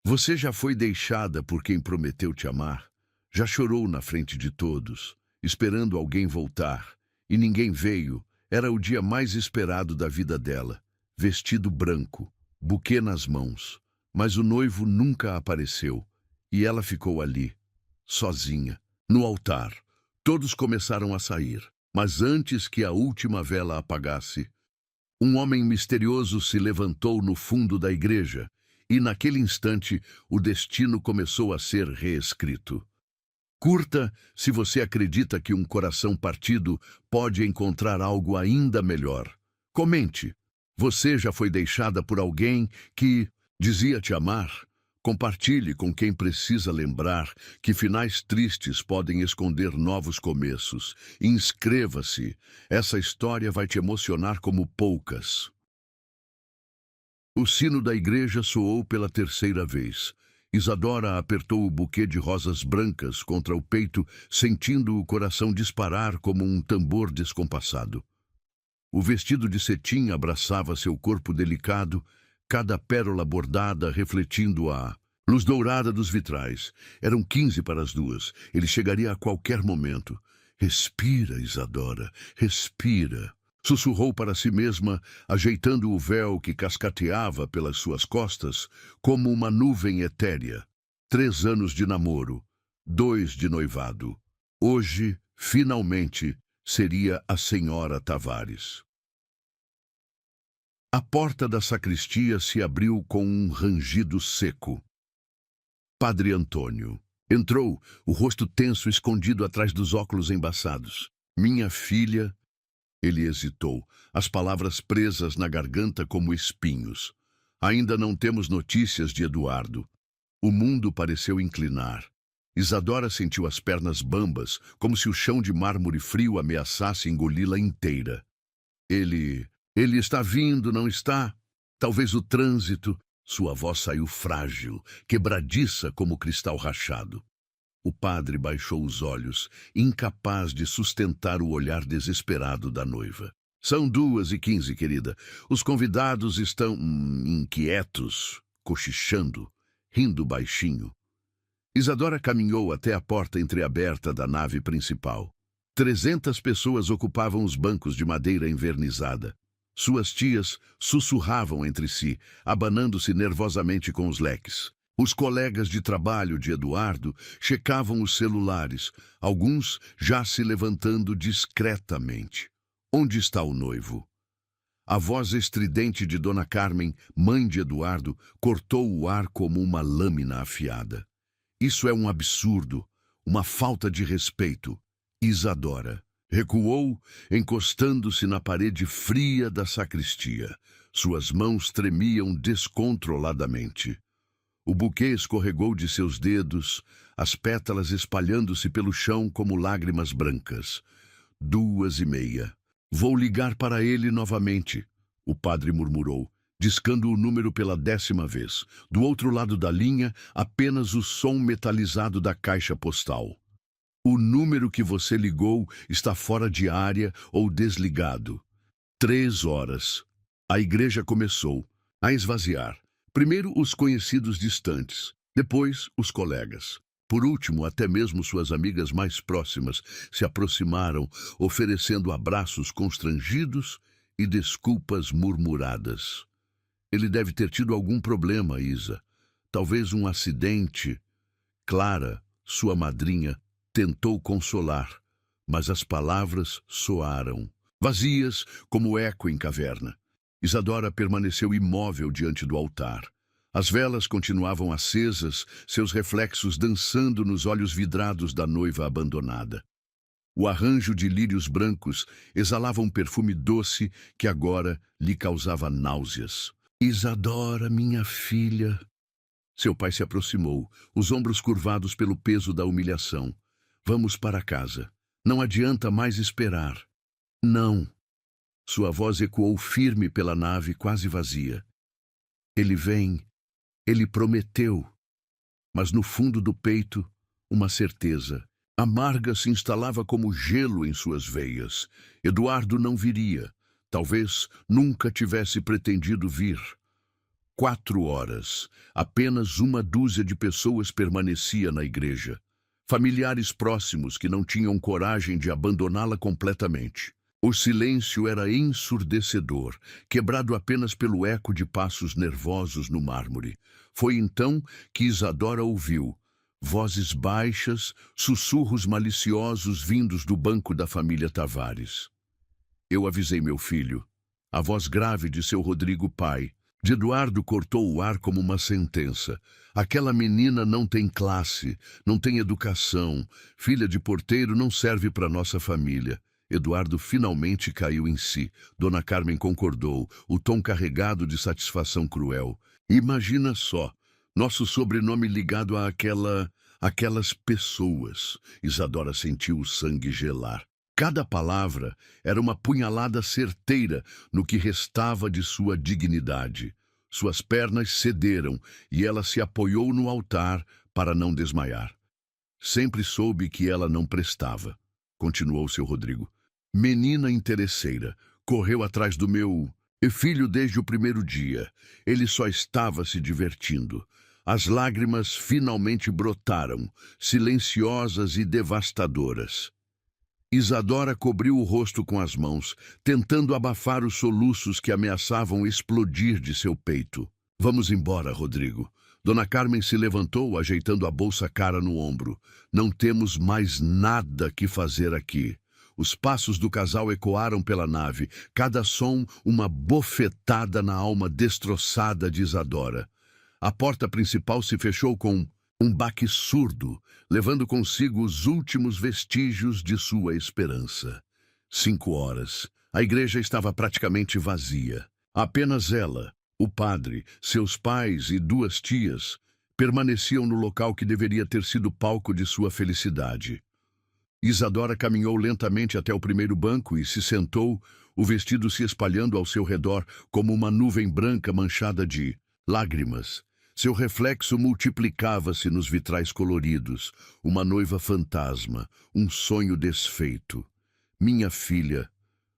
Você já foi deixada por quem prometeu te amar? Já chorou na frente de todos, esperando alguém voltar, e ninguém veio? Era o dia mais esperado da vida dela. Vestido branco, buquê nas mãos. Mas o noivo nunca apareceu, e ela ficou ali, sozinha, no altar. Todos começaram a sair, mas antes que a última vela apagasse, um homem misterioso se levantou no fundo da igreja, e naquele instante o destino começou a ser reescrito. Curta se você acredita que um coração partido pode encontrar algo ainda melhor. Comente. Você já foi deixada por alguém que dizia te amar? Compartilhe com quem precisa lembrar que finais tristes podem esconder novos começos. Inscreva-se. Essa história vai te emocionar como poucas. O sino da igreja soou pela terceira vez. Isadora apertou o buquê de rosas brancas contra o peito, sentindo o coração disparar como um tambor descompassado. O vestido de cetim abraçava seu corpo delicado, cada pérola bordada refletindo a luz dourada dos vitrais. Eram 15 para as 2. Ele chegaria a qualquer momento. Respira, Isadora, respira. Sussurrou para si mesma, ajeitando o véu que cascateava pelas suas costas, como uma nuvem etérea. 3 anos de namoro, 2 de noivado. Hoje, finalmente, seria a senhora Tavares. A porta da sacristia se abriu com um rangido seco. Padre Antônio entrou, o rosto tenso escondido atrás dos óculos embaçados. Minha filha... Ele hesitou, as palavras presas na garganta como espinhos. Ainda não temos notícias de Eduardo. O mundo pareceu inclinar. Isadora sentiu as pernas bambas, como se o chão de mármore frio ameaçasse engoli-la inteira. Ele está vindo, não está? Talvez o trânsito... Sua voz saiu frágil, quebradiça como cristal rachado. O padre baixou os olhos, incapaz de sustentar o olhar desesperado da noiva. São 2h15, querida. Os convidados estão inquietos, cochichando, rindo baixinho. Isadora caminhou até a porta entreaberta da nave principal. 300 pessoas ocupavam os bancos de madeira envernizada. Suas tias sussurravam entre si, abanando-se nervosamente com os leques. Os colegas de trabalho de Eduardo checavam os celulares, alguns já se levantando discretamente. Onde está o noivo? A voz estridente de Dona Carmen, mãe de Eduardo, cortou o ar como uma lâmina afiada. Isso é um absurdo, uma falta de respeito. Isadora recuou, encostando-se na parede fria da sacristia. Suas mãos tremiam descontroladamente. O buquê escorregou de seus dedos, as pétalas espalhando-se pelo chão como lágrimas brancas. 2h30. Vou ligar para ele novamente, o padre murmurou, discando o número pela 10ª vez. Do outro lado da linha, apenas o som metalizado da caixa postal. O número que você ligou está fora de área ou desligado. 3 horas. A igreja começou a esvaziar. Primeiro os conhecidos distantes, depois os colegas. Por último, até mesmo suas amigas mais próximas se aproximaram, oferecendo abraços constrangidos e desculpas murmuradas. Ele deve ter tido algum problema, Isa. Talvez um acidente. Clara, sua madrinha, tentou consolar, mas as palavras soaram, vazias como eco em caverna. Isadora permaneceu imóvel diante do altar. As velas continuavam acesas, seus reflexos dançando nos olhos vidrados da noiva abandonada. O arranjo de lírios brancos exalava um perfume doce que agora lhe causava náuseas. Isadora, minha filha... Seu pai se aproximou, os ombros curvados pelo peso da humilhação. Vamos para casa. Não adianta mais esperar. Não. Sua voz ecoou firme pela nave quase vazia. Ele vem. Ele prometeu. Mas no fundo do peito, uma certeza. Amarga se instalava como gelo em suas veias. Eduardo não viria. Talvez nunca tivesse pretendido vir. 4 horas. Apenas uma dúzia de pessoas permanecia na igreja. Familiares próximos que não tinham coragem de abandoná-la completamente. O silêncio era ensurdecedor, quebrado apenas pelo eco de passos nervosos no mármore. Foi então que Isadora ouviu vozes baixas, sussurros maliciosos vindos do banco da família Tavares. Eu avisei meu filho. A voz grave de seu Rodrigo pai. De Eduardo cortou o ar como uma sentença. Aquela menina não tem classe, não tem educação. Filha de porteiro não serve para nossa família. Eduardo finalmente caiu em si. Dona Carmen concordou, o tom carregado de satisfação cruel. Imagina só, nosso sobrenome ligado àquelas pessoas. Isadora sentiu o sangue gelar. Cada palavra era uma punhalada certeira no que restava de sua dignidade. Suas pernas cederam e ela se apoiou no altar para não desmaiar. Sempre soube que ela não prestava, continuou seu Rodrigo. Menina interesseira, correu atrás do meu filho desde o primeiro dia. Ele só estava se divertindo. As lágrimas finalmente brotaram, silenciosas e devastadoras. Isadora cobriu o rosto com as mãos, tentando abafar os soluços que ameaçavam explodir de seu peito. Vamos embora, Rodrigo. Dona Carmen se levantou, ajeitando a bolsa cara no ombro. Não temos mais nada que fazer aqui. Os passos do casal ecoaram pela nave, cada som uma bofetada na alma destroçada de Isadora. A porta principal se fechou com um baque surdo, levando consigo os últimos vestígios de sua esperança. 5 horas. A igreja estava praticamente vazia. Apenas ela, o padre, seus pais e 2 tias permaneciam no local que deveria ter sido palco de sua felicidade. Isadora caminhou lentamente até o primeiro banco e se sentou, o vestido se espalhando ao seu redor como uma nuvem branca manchada de lágrimas. Seu reflexo multiplicava-se nos vitrais coloridos, uma noiva fantasma, um sonho desfeito. Minha filha,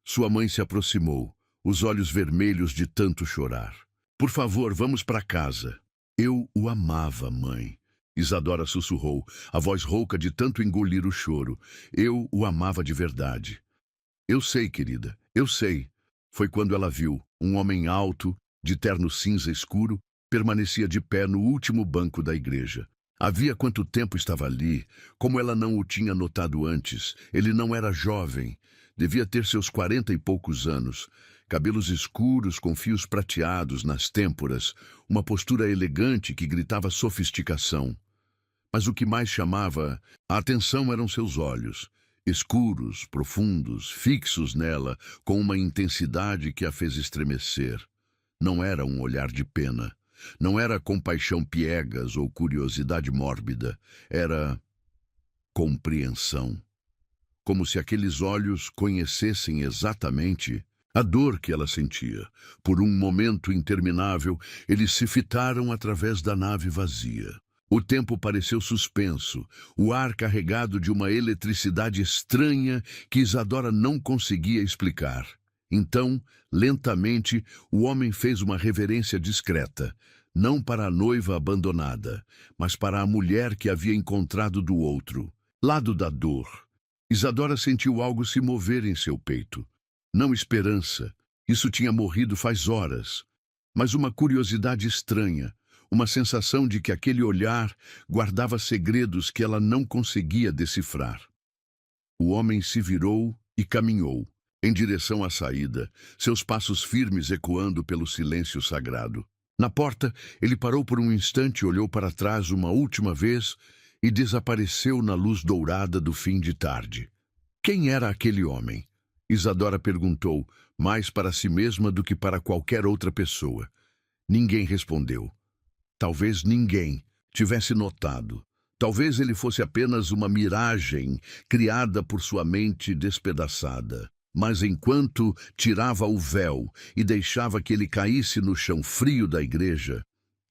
sua mãe se aproximou, os olhos vermelhos de tanto chorar. Por favor, vamos para casa. Eu o amava, mãe. Isadora sussurrou, a voz rouca de tanto engolir o choro. Eu o amava de verdade. Eu sei, querida, eu sei. Foi quando ela viu um homem alto, de terno cinza escuro, permanecia de pé no último banco da igreja. Havia quanto tempo estava ali, como ela não o tinha notado antes. Ele não era jovem, devia ter seus 40 e poucos anos. Cabelos escuros com fios prateados nas têmporas, uma postura elegante que gritava sofisticação. Mas o que mais chamava a atenção eram seus olhos, escuros, profundos, fixos nela, com uma intensidade que a fez estremecer. Não era um olhar de pena. Não era compaixão piegas ou curiosidade mórbida, era compreensão. Como se aqueles olhos conhecessem exatamente a dor que ela sentia. Por um momento interminável, eles se fitaram através da nave vazia. O tempo pareceu suspenso, o ar carregado de uma eletricidade estranha que Isadora não conseguia explicar. Então, lentamente, o homem fez uma reverência discreta, não para a noiva abandonada, mas para a mulher que havia encontrado do outro lado da dor. Isadora sentiu algo se mover em seu peito. Não esperança, isso tinha morrido faz horas, mas uma curiosidade estranha, uma sensação de que aquele olhar guardava segredos que ela não conseguia decifrar. O homem se virou e caminhou em direção à saída, seus passos firmes ecoando pelo silêncio sagrado. Na porta, ele parou por um instante, olhou para trás uma última vez e desapareceu na luz dourada do fim de tarde. Quem era aquele homem? Isadora perguntou, mais para si mesma do que para qualquer outra pessoa. Ninguém respondeu. Talvez ninguém tivesse notado. Talvez ele fosse apenas uma miragem criada por sua mente despedaçada. Mas enquanto tirava o véu e deixava que ele caísse no chão frio da igreja,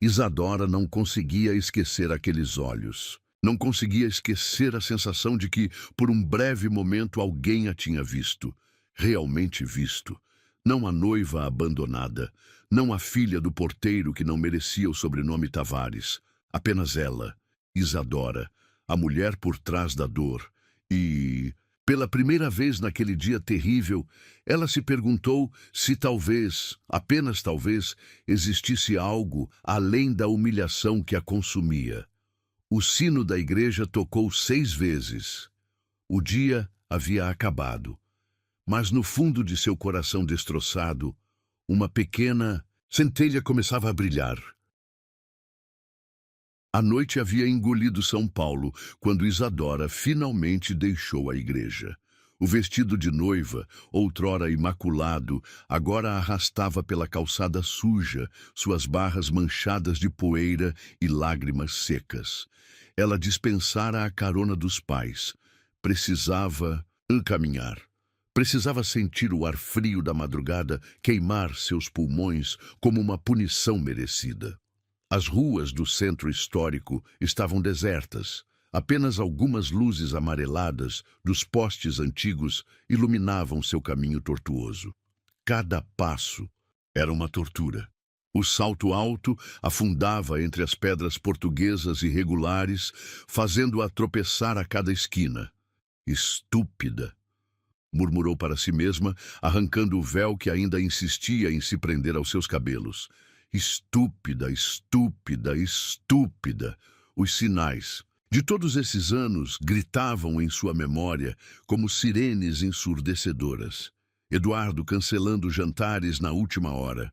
Isadora não conseguia esquecer aqueles olhos. Não conseguia esquecer a sensação de que, por um breve momento, alguém a tinha visto. Realmente visto. Não a noiva abandonada, não a filha do porteiro que não merecia o sobrenome Tavares, apenas ela, Isadora, a mulher por trás da dor. E, pela primeira vez naquele dia terrível, ela se perguntou se talvez, apenas talvez, existisse algo além da humilhação que a consumia. O sino da igreja tocou 6 vezes. O dia havia acabado, mas no fundo de seu coração destroçado, uma pequena centelha começava a brilhar. A noite havia engolido São Paulo quando Isadora finalmente deixou a igreja. O vestido de noiva, outrora imaculado, agora a arrastava pela calçada suja, suas barras manchadas de poeira e lágrimas secas. Ela dispensara a carona dos pais. Precisava caminhar. Precisava sentir o ar frio da madrugada queimar seus pulmões como uma punição merecida. As ruas do centro histórico estavam desertas. Apenas algumas luzes amareladas dos postes antigos iluminavam seu caminho tortuoso. Cada passo era uma tortura. O salto alto afundava entre as pedras portuguesas irregulares, fazendo-a tropeçar a cada esquina. Estúpida! Murmurou para si mesma, arrancando o véu que ainda insistia em se prender aos seus cabelos. Estúpida, estúpida, estúpida! Os sinais de todos esses anos gritavam em sua memória como sirenes ensurdecedoras. Eduardo cancelando jantares na última hora.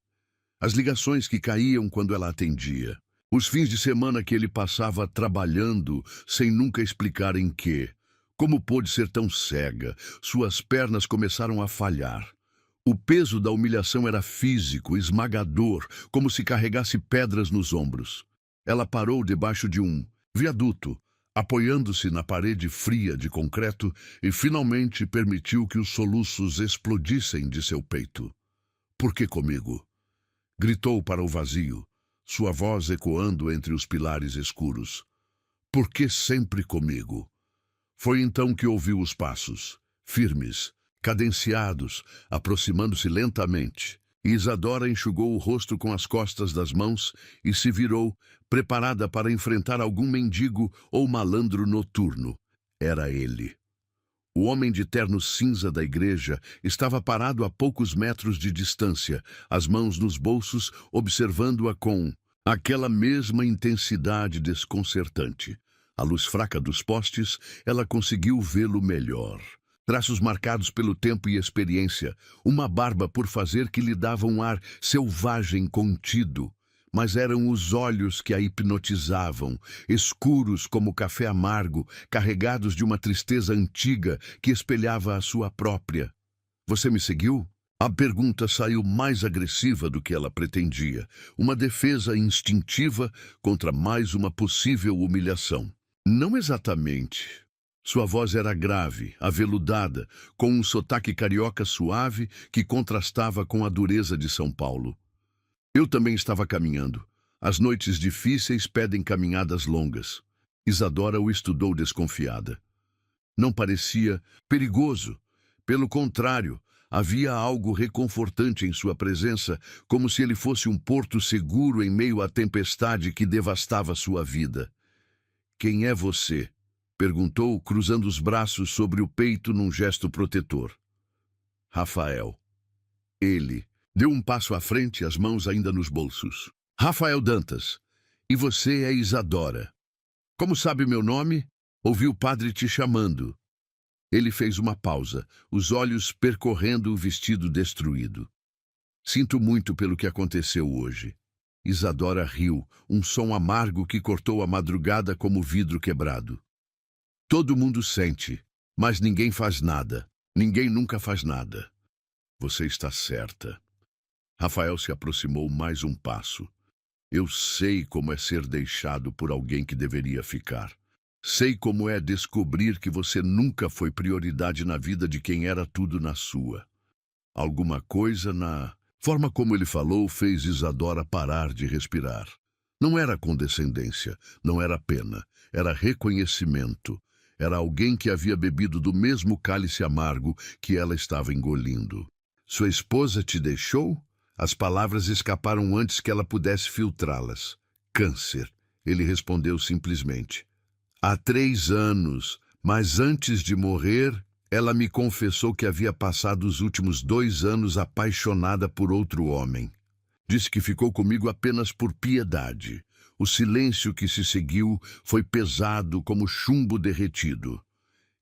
As ligações que caíam quando ela atendia. Os fins de semana que ele passava trabalhando sem nunca explicar em quê. Como pôde ser tão cega? Suas pernas começaram a falhar. O peso da humilhação era físico, esmagador, como se carregasse pedras nos ombros. Ela parou debaixo de um viaduto, apoiando-se na parede fria de concreto e finalmente permitiu que os soluços explodissem de seu peito. "Por que comigo?" Gritou para o vazio, sua voz ecoando entre os pilares escuros. "Por que sempre comigo?" Foi então que ouviu os passos, firmes, cadenciados, aproximando-se lentamente. Isadora enxugou o rosto com as costas das mãos e se virou, preparada para enfrentar algum mendigo ou malandro noturno. Era ele. O homem de terno cinza da igreja estava parado a poucos metros de distância, as mãos nos bolsos, observando-a com aquela mesma intensidade desconcertante. À luz fraca dos postes, ela conseguiu vê-lo melhor. Traços marcados pelo tempo e experiência, uma barba por fazer que lhe dava um ar selvagem contido. Mas eram os olhos que a hipnotizavam, escuros como café amargo, carregados de uma tristeza antiga que espelhava a sua própria. "Você me seguiu?" A pergunta saiu mais agressiva do que ela pretendia, uma defesa instintiva contra mais uma possível humilhação. "Não exatamente." Sua voz era grave, aveludada, com um sotaque carioca suave que contrastava com a dureza de São Paulo. "Eu também estava caminhando. As noites difíceis pedem caminhadas longas." Isadora o estudou desconfiada. Não parecia perigoso. Pelo contrário, havia algo reconfortante em sua presença, como se ele fosse um porto seguro em meio à tempestade que devastava sua vida. "Quem é você?" perguntou, cruzando os braços sobre o peito num gesto protetor. "Rafael." Ele deu um passo à frente, as mãos ainda nos bolsos. "Rafael Dantas. E você é Isadora. Como sabe meu nome? Ouvi o padre te chamando." Ele fez uma pausa, os olhos percorrendo o vestido destruído. "Sinto muito pelo que aconteceu hoje." Isadora riu, um som amargo que cortou a madrugada como vidro quebrado. "Todo mundo sente, mas ninguém faz nada. Ninguém nunca faz nada." "Você está certa." Rafael se aproximou mais um passo. "Eu sei como é ser deixado por alguém que deveria ficar. Sei como é descobrir que você nunca foi prioridade na vida de quem era tudo na sua." Alguma coisa na forma como ele falou fez Isadora parar de respirar. Não era condescendência, não era pena, era reconhecimento. Era alguém que havia bebido do mesmo cálice amargo que ela estava engolindo. "Sua esposa te deixou?" As palavras escaparam antes que ela pudesse filtrá-las. Câncer, ele respondeu simplesmente. Há 3 anos, mas antes de morrer, ela me confessou que havia passado os últimos 2 anos apaixonada por outro homem. Disse que ficou comigo apenas por piedade. O silêncio que se seguiu foi pesado como chumbo derretido.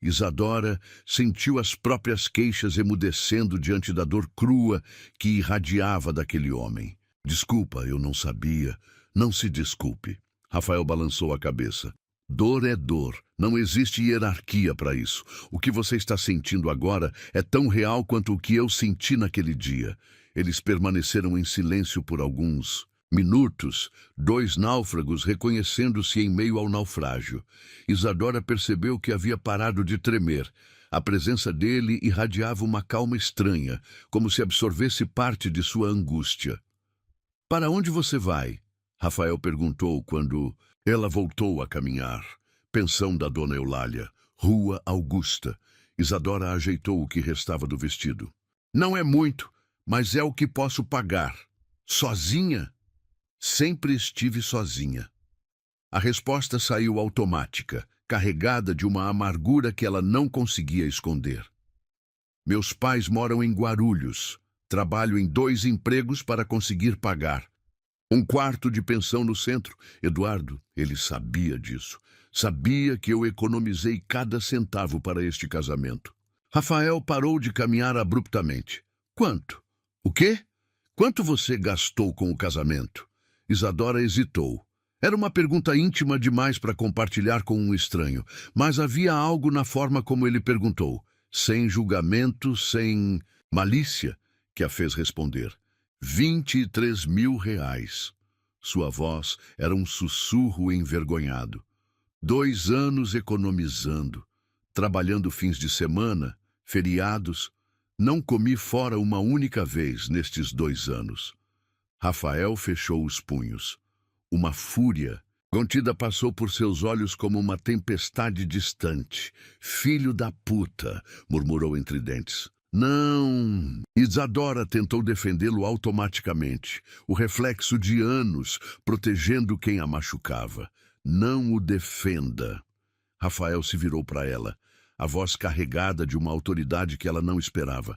Isadora sentiu as próprias queixas emudecendo diante da dor crua que irradiava daquele homem. Desculpa, eu não sabia. Não se desculpe. Rafael balançou a cabeça. Dor é dor. Não existe hierarquia para isso. O que você está sentindo agora é tão real quanto o que eu senti naquele dia. Eles permaneceram em silêncio por alguns minutos, 2 náufragos reconhecendo-se em meio ao naufrágio. Isadora percebeu que havia parado de tremer. A presença dele irradiava uma calma estranha, como se absorvesse parte de sua angústia. Para onde você vai? Rafael perguntou quando ela voltou a caminhar. Pensão da Dona Eulália, Rua Augusta. Isadora ajeitou o que restava do vestido. Não é muito, mas é o que posso pagar. Sozinha? Sempre estive sozinha. A resposta saiu automática, carregada de uma amargura que ela não conseguia esconder. Meus pais moram em Guarulhos. Trabalho em 2 empregos para conseguir pagar. 1 quarto de pensão no centro. Eduardo, ele sabia disso. Sabia que eu economizei cada centavo para este casamento. Rafael parou de caminhar abruptamente. Quanto? O quê? Quanto você gastou com o casamento? Isadora hesitou. Era uma pergunta íntima demais para compartilhar com um estranho, mas havia algo na forma como ele perguntou, sem julgamento, sem malícia, que a fez responder. 23 mil reais. Sua voz era um sussurro envergonhado. 2 anos economizando, trabalhando fins de semana, feriados. Não comi fora uma única vez nestes 2 anos. Rafael fechou os punhos. Uma fúria contida passou por seus olhos como uma tempestade distante. Filho da puta, murmurou entre dentes. Não! Isadora tentou defendê-lo automaticamente, o reflexo de anos protegendo quem a machucava. Não o defenda. Rafael se virou para ela, a voz carregada de uma autoridade que ela não esperava.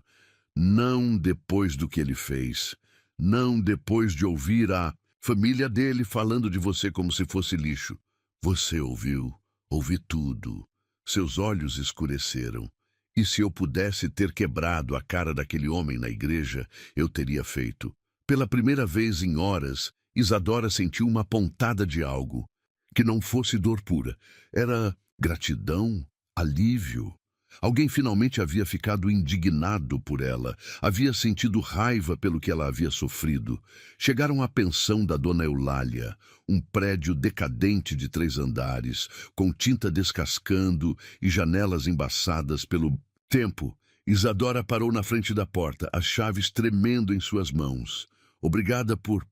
Não depois do que ele fez. Não depois de ouvir a família dele falando de você como se fosse lixo. Você ouviu? Ouvi tudo. Seus olhos escureceram. E se eu pudesse ter quebrado a cara daquele homem na igreja, eu teria feito. Pela primeira vez em horas, Isadora sentiu uma pontada de algo. Que não fosse dor pura. Era gratidão, alívio. Alguém finalmente havia ficado indignado por ela, havia sentido raiva pelo que ela havia sofrido. Chegaram à pensão da Dona Eulália, um prédio decadente de 3 andares, com tinta descascando e janelas embaçadas pelo tempo. Isadora parou na frente da porta, as chaves tremendo em suas mãos. Obrigada por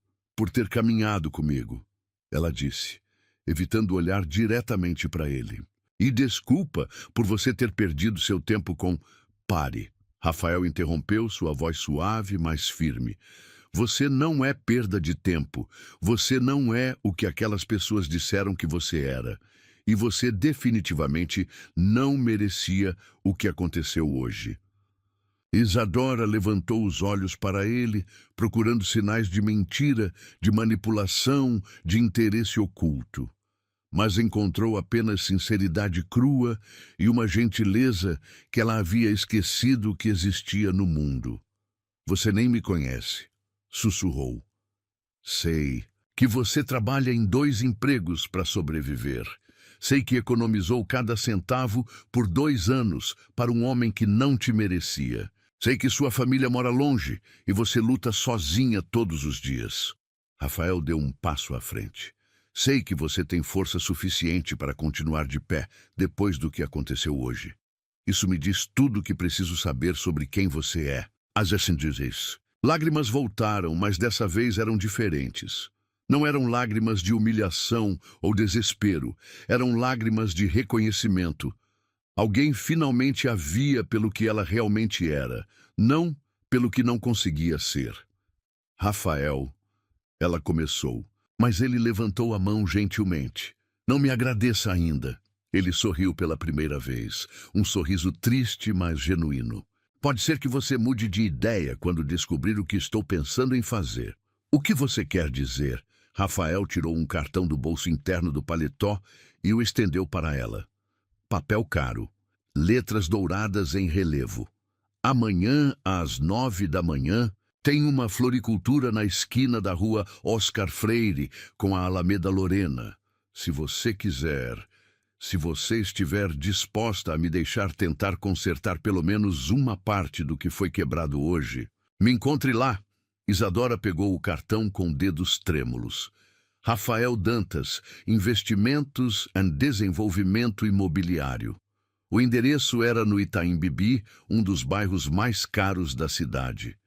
ter caminhado comigo, ela disse, evitando olhar diretamente para ele. E desculpa por você ter perdido seu tempo com... Pare. Rafael interrompeu, sua voz suave, mas firme. Você não é perda de tempo. Você não é o que aquelas pessoas disseram que você era. E você definitivamente não merecia o que aconteceu hoje. Isadora levantou os olhos para ele, procurando sinais de mentira, de manipulação, de interesse oculto. Mas encontrou apenas sinceridade crua e uma gentileza que ela havia esquecido que existia no mundo. Você nem me conhece, sussurrou. Sei que você trabalha em 2 empregos para sobreviver. Sei que economizou cada centavo por 2 anos para um homem que não te merecia. Sei que sua família mora longe e você luta sozinha todos os dias. Rafael deu um passo à frente. Sei que você tem força suficiente para continuar de pé depois do que aconteceu hoje. Isso me diz tudo o que preciso saber sobre quem você é. Assim dizes. Lágrimas voltaram, mas dessa vez eram diferentes. Não eram lágrimas de humilhação ou desespero. Eram lágrimas de reconhecimento. Alguém finalmente a via pelo que ela realmente era, não pelo que não conseguia ser. Rafael, ela começou, mas ele levantou a mão gentilmente. Não me agradeça ainda. Ele sorriu pela primeira vez, um sorriso triste, mas genuíno. Pode ser que você mude de ideia quando descobrir o que estou pensando em fazer. O que você quer dizer? Rafael tirou um cartão do bolso interno do paletó e o estendeu para ela. Papel caro. Letras douradas em relevo. Amanhã, às 9 da manhã, tem uma floricultura na esquina da rua Oscar Freire, com a Alameda Lorena. Se você quiser, se você estiver disposta a me deixar tentar consertar pelo menos uma parte do que foi quebrado hoje, me encontre lá. Isadora pegou o cartão com dedos trêmulos. Rafael Dantas, Investimentos e Desenvolvimento Imobiliário. O endereço era no Itaim Bibi, um dos bairros mais caros da cidade.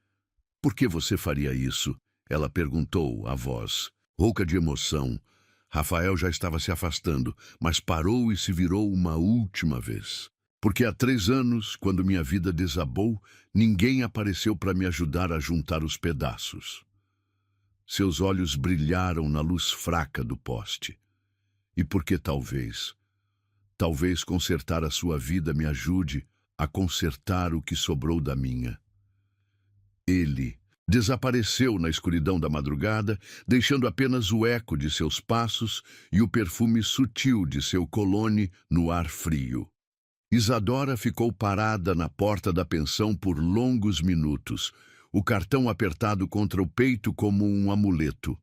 Por que você faria isso? Ela perguntou, a voz rouca de emoção. Rafael já estava se afastando, mas parou e se virou uma última vez. Porque há 3 anos, quando minha vida desabou, ninguém apareceu para me ajudar a juntar os pedaços. Seus olhos brilharam na luz fraca do poste. E porque talvez consertar a sua vida me ajude a consertar o que sobrou da minha. Ele desapareceu na escuridão da madrugada, deixando apenas o eco de seus passos e o perfume sutil de seu cologne no ar frio. Isadora ficou parada na porta da pensão por longos minutos, o cartão apertado contra o peito como um amuleto.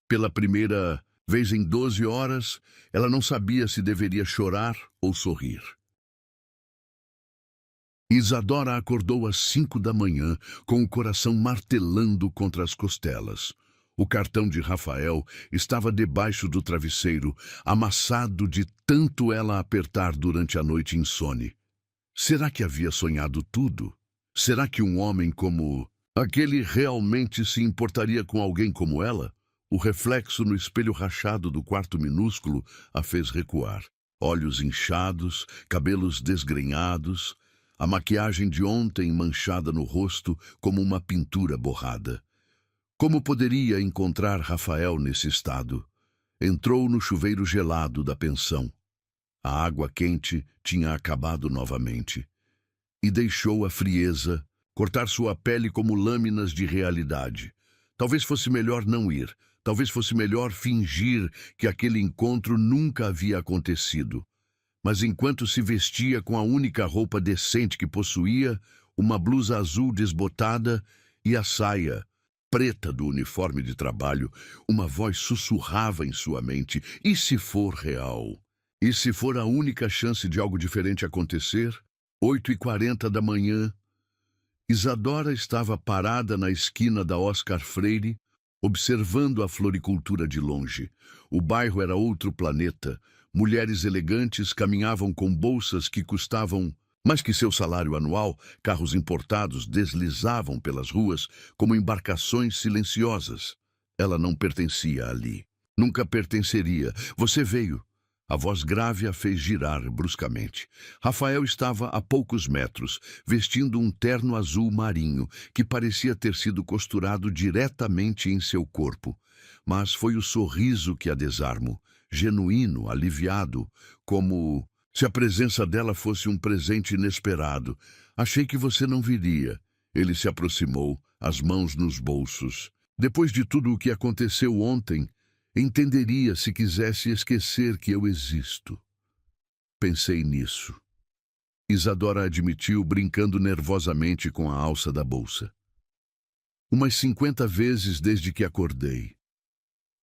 Pela primeira vez em 12 horas, ela não sabia se deveria chorar ou sorrir. Isadora acordou às 5 da manhã, com o coração martelando contra as costelas. O cartão de Rafael estava debaixo do travesseiro, amassado de tanto ela apertar durante a noite insone. Será que havia sonhado tudo? Será que um homem como aquele realmente se importaria com alguém como ela? O reflexo no espelho rachado do quarto minúsculo a fez recuar. Olhos inchados, cabelos desgrenhados, a maquiagem de ontem manchada no rosto como uma pintura borrada. Como poderia encontrar Rafael nesse estado? Entrou no chuveiro gelado da pensão. A água quente tinha acabado novamente. E deixou a frieza cortar sua pele como lâminas de realidade. Talvez fosse melhor não ir. Talvez fosse melhor fingir que aquele encontro nunca havia acontecido. Mas enquanto se vestia com a única roupa decente que possuía, uma blusa azul desbotada e a saia preta do uniforme de trabalho, uma voz sussurrava em sua mente: e se for real? E se for a única chance de algo diferente acontecer? 8h40 da manhã. Isadora estava parada na esquina da Oscar Freire, observando a floricultura de longe. O bairro era outro planeta. Mulheres elegantes caminhavam com bolsas que custavam mais que seu salário anual. Carros importados deslizavam pelas ruas como embarcações silenciosas. Ela não pertencia ali. Nunca pertenceria. Você veio. A voz grave a fez girar bruscamente. Rafael estava a poucos metros, vestindo um terno azul marinho, que parecia ter sido costurado diretamente em seu corpo. Mas foi o sorriso que a desarmou, genuíno, aliviado, como se a presença dela fosse um presente inesperado. Achei que você não viria. Ele se aproximou, as mãos nos bolsos. Depois de tudo o que aconteceu ontem, entenderia se quisesse esquecer que eu existo. Pensei nisso. Isadora admitiu, brincando nervosamente com a alça da bolsa. Umas 50 vezes desde que acordei.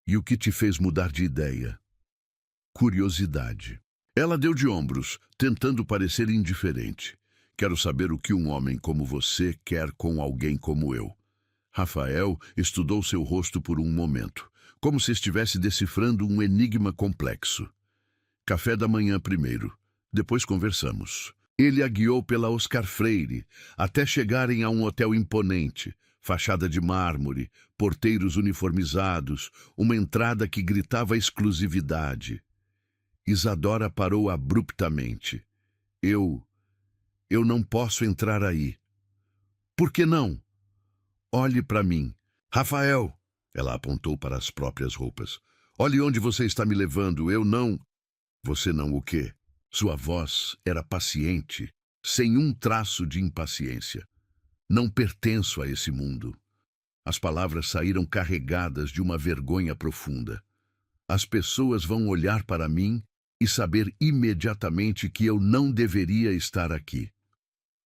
E o que te fez mudar de ideia? Curiosidade. Ela deu de ombros, tentando parecer indiferente. Quero saber o que um homem como você quer com alguém como eu. Rafael estudou seu rosto por um momento, como se estivesse decifrando um enigma complexo. Café da manhã primeiro, depois conversamos. Ele a guiou pela Oscar Freire, até chegarem a um hotel imponente, fachada de mármore, porteiros uniformizados, uma entrada que gritava exclusividade. Isadora parou abruptamente. Eu não posso entrar aí. Por que não? Olhe para mim. Rafael, ela apontou para as próprias roupas. Olhe onde você está me levando, eu não... Você não o quê? Sua voz era paciente, sem um traço de impaciência. Não pertenço a esse mundo. As palavras saíram carregadas de uma vergonha profunda. As pessoas vão olhar para mim e saber imediatamente que eu não deveria estar aqui.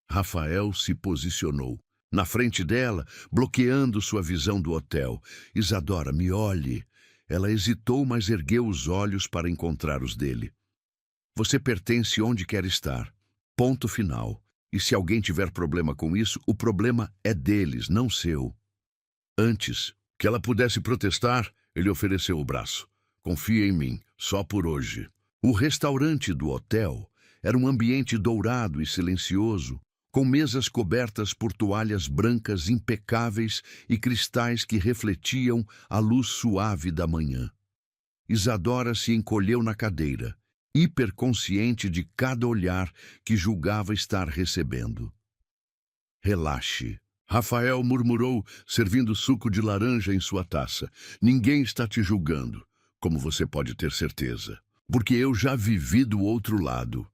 Rafael se posicionou na frente dela, bloqueando sua visão do hotel. Isadora, me olhe. Ela hesitou, mas ergueu os olhos para encontrar os dele. Você pertence onde quer estar. Ponto final. E se alguém tiver problema com isso, o problema é deles, não seu. Antes que ela pudesse protestar, ele ofereceu o braço. Confia em mim, só por hoje. O restaurante do hotel era um ambiente dourado e silencioso, com mesas cobertas por toalhas brancas impecáveis e cristais que refletiam a luz suave da manhã. Isadora se encolheu na cadeira, hiperconsciente de cada olhar que julgava estar recebendo. Relaxe. Rafael murmurou, servindo suco de laranja em sua taça. Ninguém está te julgando, como você pode ter certeza, porque eu já vivi do outro lado.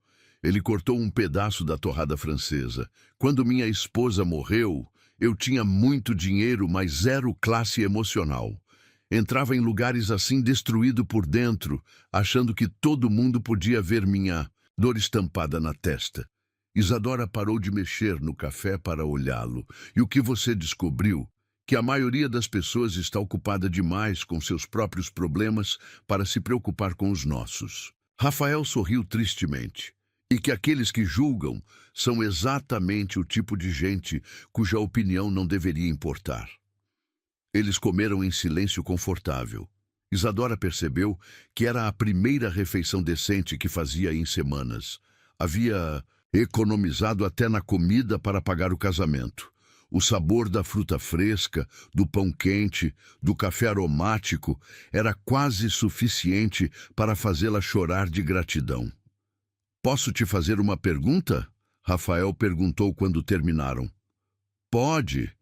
Ele cortou um pedaço da torrada francesa. Quando minha esposa morreu, eu tinha muito dinheiro, mas zero classe emocional. Entrava em lugares assim destruído por dentro, achando que todo mundo podia ver minha dor estampada na testa. Isadora parou de mexer no café para olhá-lo. E o que você descobriu? Que a maioria das pessoas está ocupada demais com seus próprios problemas para se preocupar com os nossos. Rafael sorriu tristemente. E que aqueles que julgam são exatamente o tipo de gente cuja opinião não deveria importar. Eles comeram em silêncio confortável. Isadora percebeu que era a primeira refeição decente que fazia em semanas. Havia economizado até na comida para pagar o casamento. O sabor da fruta fresca, do pão quente, do café aromático era quase suficiente para fazê-la chorar de gratidão. Posso te fazer uma pergunta? Rafael perguntou quando terminaram. Pode.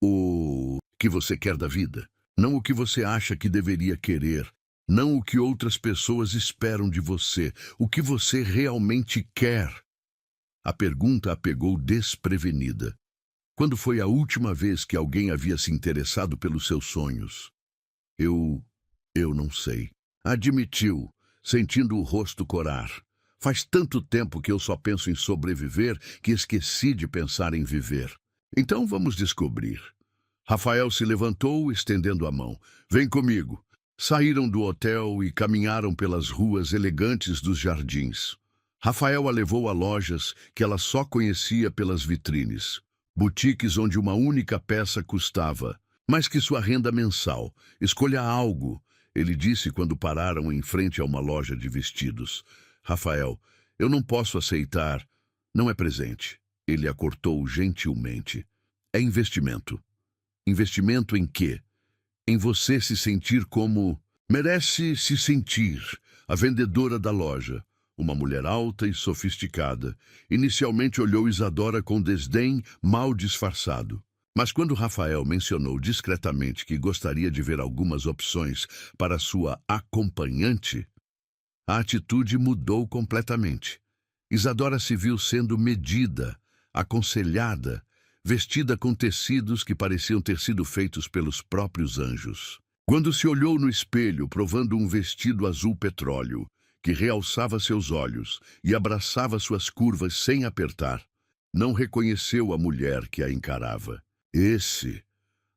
O que você quer da vida? Não o que você acha que deveria querer. Não o que outras pessoas esperam de você. O que você realmente quer. A pergunta a pegou desprevenida. Quando foi a última vez que alguém havia se interessado pelos seus sonhos? Eu não sei. Admitiu, sentindo o rosto corar. Faz tanto tempo que eu só penso em sobreviver que esqueci de pensar em viver. Então vamos descobrir. Rafael se levantou, estendendo a mão. Vem comigo. Saíram do hotel e caminharam pelas ruas elegantes dos jardins. Rafael a levou a lojas que ela só conhecia pelas vitrines. Boutiques onde uma única peça custava mais que sua renda mensal. Escolha algo, ele disse quando pararam em frente a uma loja de vestidos. Rafael, eu não posso aceitar. Não é presente. Ele a cortou gentilmente. É investimento. Investimento em quê? Em você se sentir como... Merece se sentir. A vendedora da loja, uma mulher alta e sofisticada, inicialmente olhou Isadora com desdém mal disfarçado. Mas quando Rafael mencionou discretamente que gostaria de ver algumas opções para sua acompanhante, a atitude mudou completamente. Isadora se viu sendo medida, aconselhada, vestida com tecidos que pareciam ter sido feitos pelos próprios anjos. Quando se olhou no espelho, provando um vestido azul petróleo, que realçava seus olhos e abraçava suas curvas sem apertar, não reconheceu a mulher que a encarava.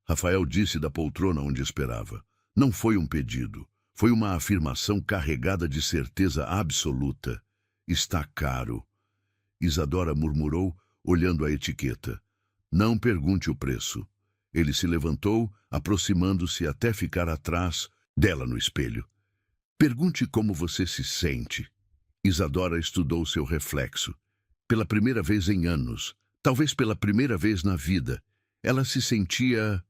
Rafael disse da poltrona onde esperava, não foi um pedido. Foi uma afirmação carregada de certeza absoluta. Está caro. Isadora murmurou, olhando a etiqueta. Não pergunte o preço. Ele se levantou, aproximando-se até ficar atrás dela no espelho. Pergunte como você se sente. Isadora estudou seu reflexo. Pela primeira vez em anos, talvez pela primeira vez na vida, ela se sentia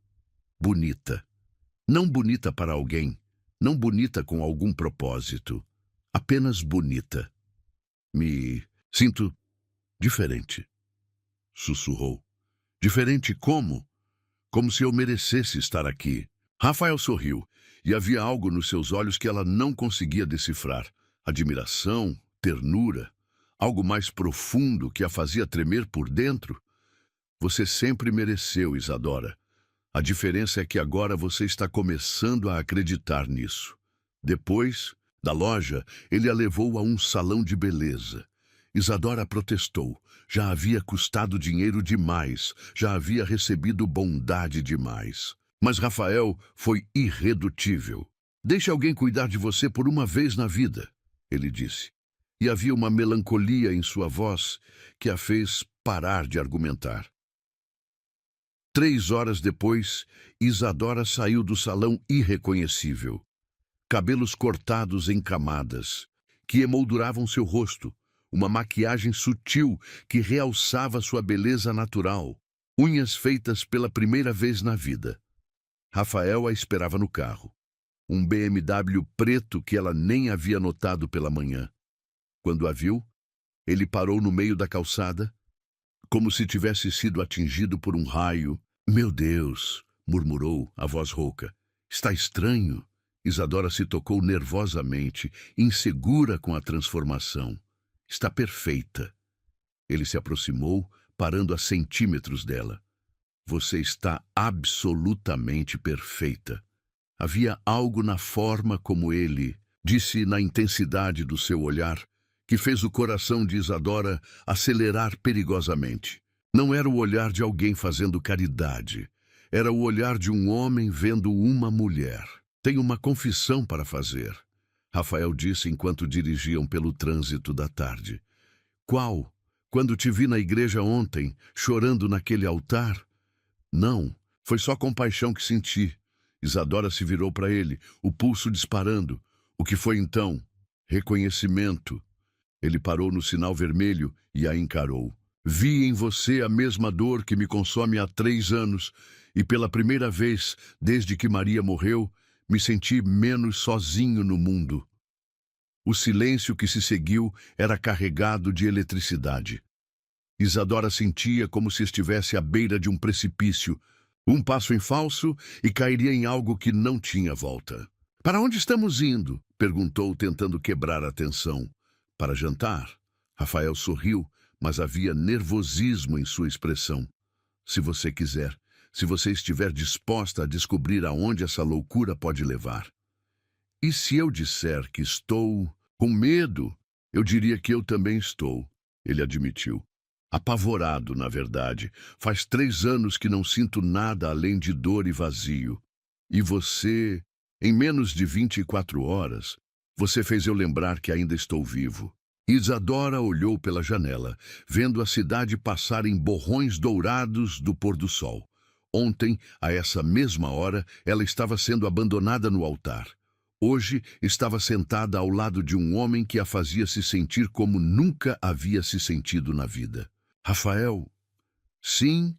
bonita. Não bonita para alguém. Não bonita com algum propósito, apenas bonita. Me sinto diferente, sussurrou. Diferente como? como se eu merecesse estar aqui. Rafael sorriu, e havia algo nos seus olhos que ela não conseguia decifrar. Admiração, ternura, algo mais profundo que a fazia tremer por dentro. Você sempre mereceu, Isadora. A diferença é que agora você está começando a acreditar nisso. Depois, da loja, ele a levou a um salão de beleza. Isadora protestou. Já havia custado dinheiro demais, já havia recebido bondade demais. Mas Rafael foi irredutível. Deixe alguém cuidar de você por uma vez na vida, ele disse. E havia uma melancolia em sua voz que a fez parar de argumentar. 3 horas depois, Isadora saiu do salão irreconhecível. Cabelos cortados em camadas, que emolduravam seu rosto, uma maquiagem sutil que realçava sua beleza natural, unhas feitas pela primeira vez na vida. Rafael a esperava no carro, um BMW preto que ela nem havia notado pela manhã. Quando a viu, ele parou no meio da calçada, como se tivesse sido atingido por um raio. Meu Deus, murmurou, a voz rouca. Está estranho. Isadora se tocou nervosamente, insegura com a transformação. Está perfeita. Ele se aproximou, parando a centímetros dela. Você está absolutamente perfeita. Havia algo na forma como ele, disse na intensidade do seu olhar, que fez o coração de Isadora acelerar perigosamente. Não era o olhar de alguém fazendo caridade. Era o olhar de um homem vendo uma mulher. Tenho uma confissão para fazer, Rafael disse enquanto dirigiam pelo trânsito da tarde. Qual? Quando te vi na igreja ontem, chorando naquele altar? Não, foi só compaixão que senti. Isadora se virou para ele, o pulso disparando. O que foi então? Reconhecimento. Ele parou no sinal vermelho e a encarou. Vi em você a mesma dor que me consome há 3 anos, e pela primeira vez, desde que Maria morreu, me senti menos sozinho no mundo. O silêncio que se seguiu era carregado de eletricidade. Isadora sentia como se estivesse à beira de um precipício, um passo em falso e cairia em algo que não tinha volta. Para onde estamos indo? Perguntou, tentando quebrar a tensão. Para jantar. Rafael sorriu, mas havia nervosismo em sua expressão. Se você quiser, se você estiver disposta a descobrir aonde essa loucura pode levar. E se eu disser que estou com medo, eu diria que eu também estou, ele admitiu. Apavorado, na verdade. Faz 3 anos que não sinto nada além de dor e vazio. E você, em menos de 24 horas, você fez eu lembrar que ainda estou vivo. Isadora olhou pela janela, vendo a cidade passar em borrões dourados do pôr do sol. Ontem, a essa mesma hora, ela estava sendo abandonada no altar. Hoje, estava sentada ao lado de um homem que a fazia se sentir como nunca havia se sentido na vida. Rafael? Sim,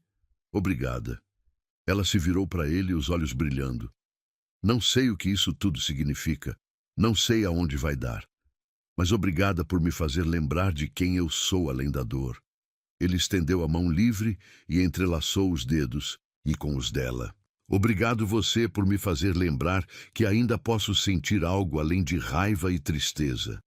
obrigada. Ela se virou para ele, os olhos brilhando. Não sei o que isso tudo significa. Não sei aonde vai dar. Mas obrigada por me fazer lembrar de quem eu sou além da dor. Ele estendeu a mão livre e entrelaçou os dedos, e com os dela. Obrigado você por me fazer lembrar que ainda posso sentir algo além de raiva e tristeza.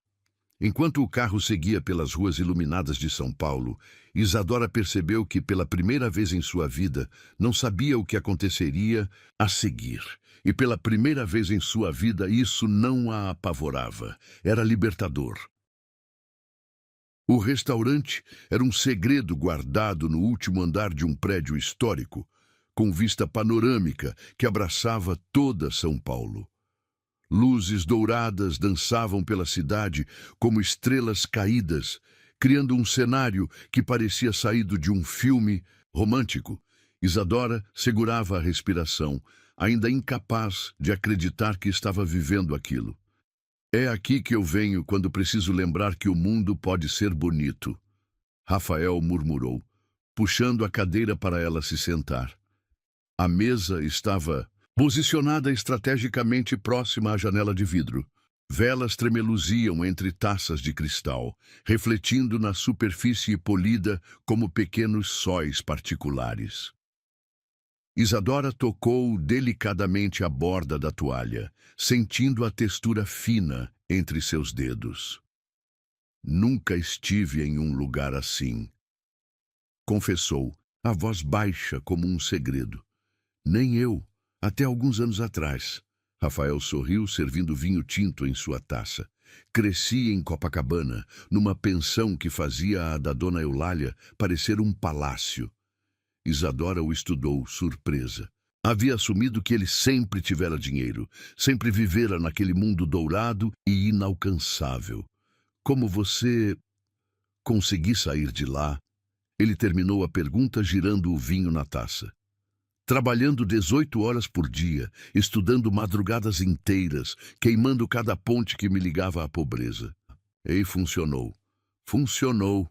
Enquanto o carro seguia pelas ruas iluminadas de São Paulo, Isadora percebeu que, pela primeira vez em sua vida, não sabia o que aconteceria a seguir. E pela primeira vez em sua vida, isso não a apavorava. Era libertador. O restaurante era um segredo guardado no último andar de um prédio histórico, com vista panorâmica que abraçava toda São Paulo. Luzes douradas dançavam pela cidade como estrelas caídas, criando um cenário que parecia saído de um filme romântico. Isadora segurava a respiração, ainda incapaz de acreditar que estava vivendo aquilo. É aqui que eu venho quando preciso lembrar que o mundo pode ser bonito, Rafael murmurou, puxando a cadeira para ela se sentar. A mesa estava posicionada estrategicamente próxima à janela de vidro. Velas tremeluziam entre taças de cristal, refletindo na superfície polida como pequenos sóis particulares. Isadora tocou delicadamente a borda da toalha, sentindo a textura fina entre seus dedos. Nunca estive em um lugar assim, confessou, a voz baixa como um segredo. Nem eu, até alguns anos atrás. Rafael sorriu, servindo vinho tinto em sua taça. Cresci em Copacabana, numa pensão que fazia a da dona Eulália parecer um palácio. Isadora o estudou, surpresa. Havia assumido que ele sempre tivera dinheiro, sempre vivera naquele mundo dourado e inalcançável. Como você consegui sair de lá? Ele terminou a pergunta girando o vinho na taça. Trabalhando 18 horas por dia, estudando madrugadas inteiras, queimando cada ponte que me ligava à pobreza. E funcionou. Funcionou.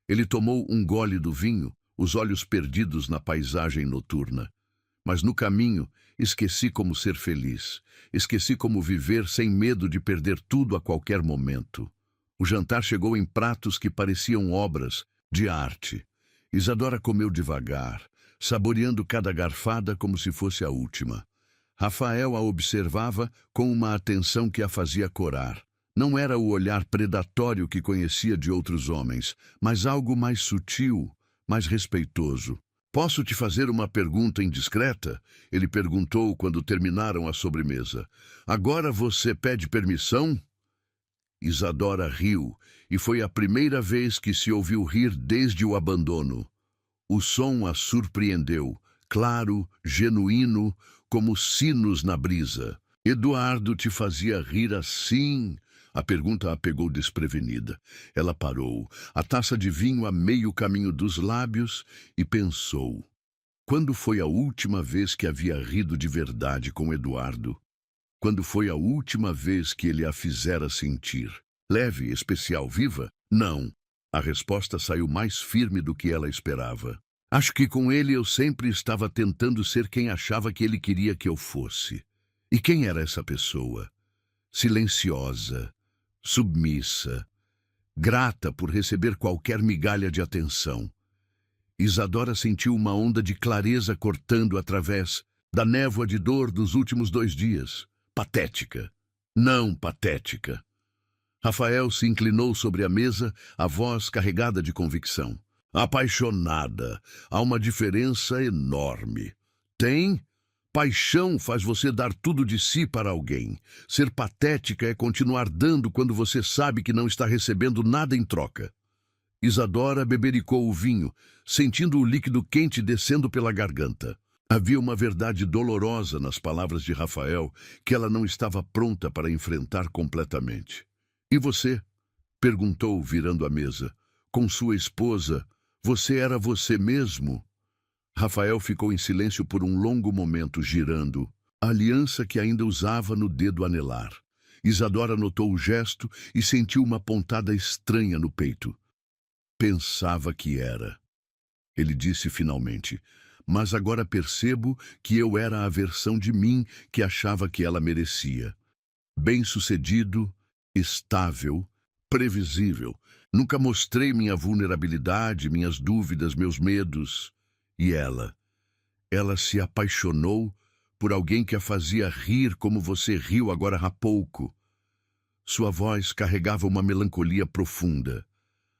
Ele tomou um gole do vinho, os olhos perdidos na paisagem noturna. Mas no caminho, esqueci como ser feliz. Esqueci como viver sem medo de perder tudo a qualquer momento. O jantar chegou em pratos que pareciam obras de arte. Isadora comeu devagar, saboreando cada garfada como se fosse a última. Rafael a observava com uma atenção que a fazia corar. Não era o olhar predatório que conhecia de outros homens, mas algo mais sutil, mais respeitoso. «Posso te fazer uma pergunta indiscreta?» Ele perguntou quando terminaram a sobremesa. «Agora você pede permissão?» Isadora riu, e foi a primeira vez que se ouviu rir desde o abandono. O som a surpreendeu, claro, genuíno, como sinos na brisa. «Eduardo te fazia rir assim?» A pergunta a pegou desprevenida. Ela parou, a taça de vinho a meio caminho dos lábios, e pensou. Quando foi a última vez que havia rido de verdade com Eduardo? Quando foi a última vez que ele a fizera sentir? Leve, especial, viva? Não. A resposta saiu mais firme do que ela esperava. Acho que com ele eu sempre estava tentando ser quem achava que ele queria que eu fosse. E quem era essa pessoa? Silenciosa, submissa, grata por receber qualquer migalha de atenção. Isadora sentiu uma onda de clareza cortando através da névoa de dor dos últimos 2 dias. Patética. Não patética. Rafael se inclinou sobre a mesa, a voz carregada de convicção. Apaixonada. Há uma diferença enorme. Tem? Paixão faz você dar tudo de si para alguém. Ser patética é continuar dando quando você sabe que não está recebendo nada em troca. Isadora bebericou o vinho, sentindo o líquido quente descendo pela garganta. Havia uma verdade dolorosa nas palavras de Rafael que ela não estava pronta para enfrentar completamente. «E você?» perguntou, virando a mesa. «Com sua esposa, você era você mesmo?» Rafael ficou em silêncio por um longo momento, girando a aliança que ainda usava no dedo anelar. Isadora notou o gesto e sentiu uma pontada estranha no peito. «Pensava que era», ele disse finalmente. «Mas agora percebo que eu era a versão de mim que achava que ela merecia. Bem-sucedido, estável, previsível. Nunca mostrei minha vulnerabilidade, minhas dúvidas, meus medos. E ela se apaixonou por alguém que a fazia rir como você riu agora há pouco. Sua voz carregava uma melancolia profunda.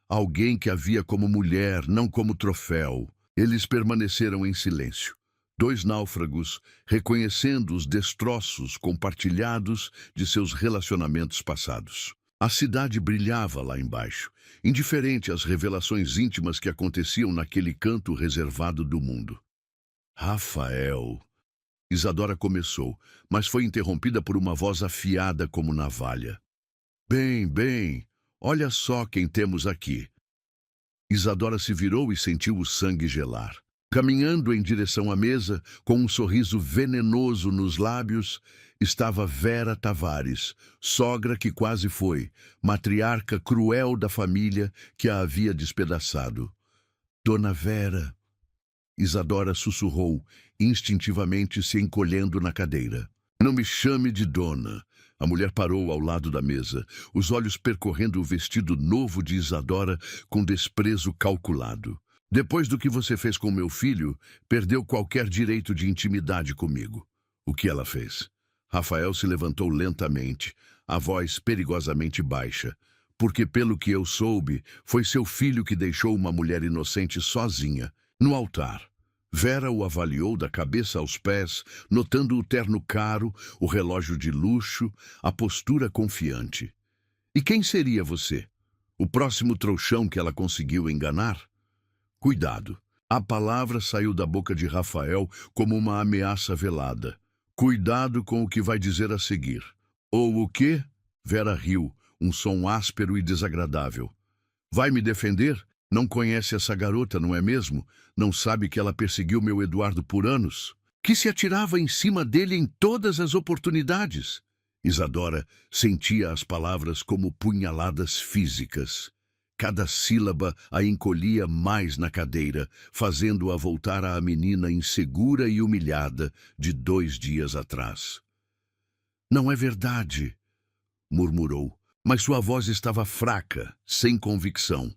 Alguém que a via como mulher, não como troféu. Eles permaneceram em silêncio. 2 náufragos, reconhecendo os destroços compartilhados de seus relacionamentos passados. A cidade brilhava lá embaixo, indiferente às revelações íntimas que aconteciam naquele canto reservado do mundo. «Rafael...» Isadora começou, mas foi interrompida por uma voz afiada como navalha. Bem, olha só quem temos aqui.» Isadora se virou e sentiu o sangue gelar. Caminhando em direção à mesa, com um sorriso venenoso nos lábios, estava Vera Tavares, sogra que quase foi, matriarca cruel da família que a havia despedaçado. «Dona Vera...» Isadora sussurrou, instintivamente se encolhendo na cadeira. «Não me chame de dona.» A mulher parou ao lado da mesa, os olhos percorrendo o vestido novo de Isadora com desprezo calculado. Depois do que você fez com meu filho, perdeu qualquer direito de intimidade comigo. O que ela fez? Rafael se levantou lentamente, a voz perigosamente baixa. Porque, pelo que eu soube, foi seu filho que deixou uma mulher inocente sozinha, no altar. Vera o avaliou da cabeça aos pés, notando o terno caro, o relógio de luxo, a postura confiante. E quem seria você? O próximo trouxão que ela conseguiu enganar? Cuidado. A palavra saiu da boca de Rafael como uma ameaça velada. Cuidado com o que vai dizer a seguir. Ou o quê? Vera riu, um som áspero e desagradável. Vai me defender? Não conhece essa garota, não é mesmo? Não sabe que ela perseguiu meu Eduardo por anos? Que se atirava em cima dele em todas as oportunidades? Isadora sentia as palavras como punhaladas físicas. Cada sílaba a encolhia mais na cadeira, fazendo-a voltar à menina insegura e humilhada de 2 dias atrás. Não é verdade, murmurou, mas sua voz estava fraca, sem convicção.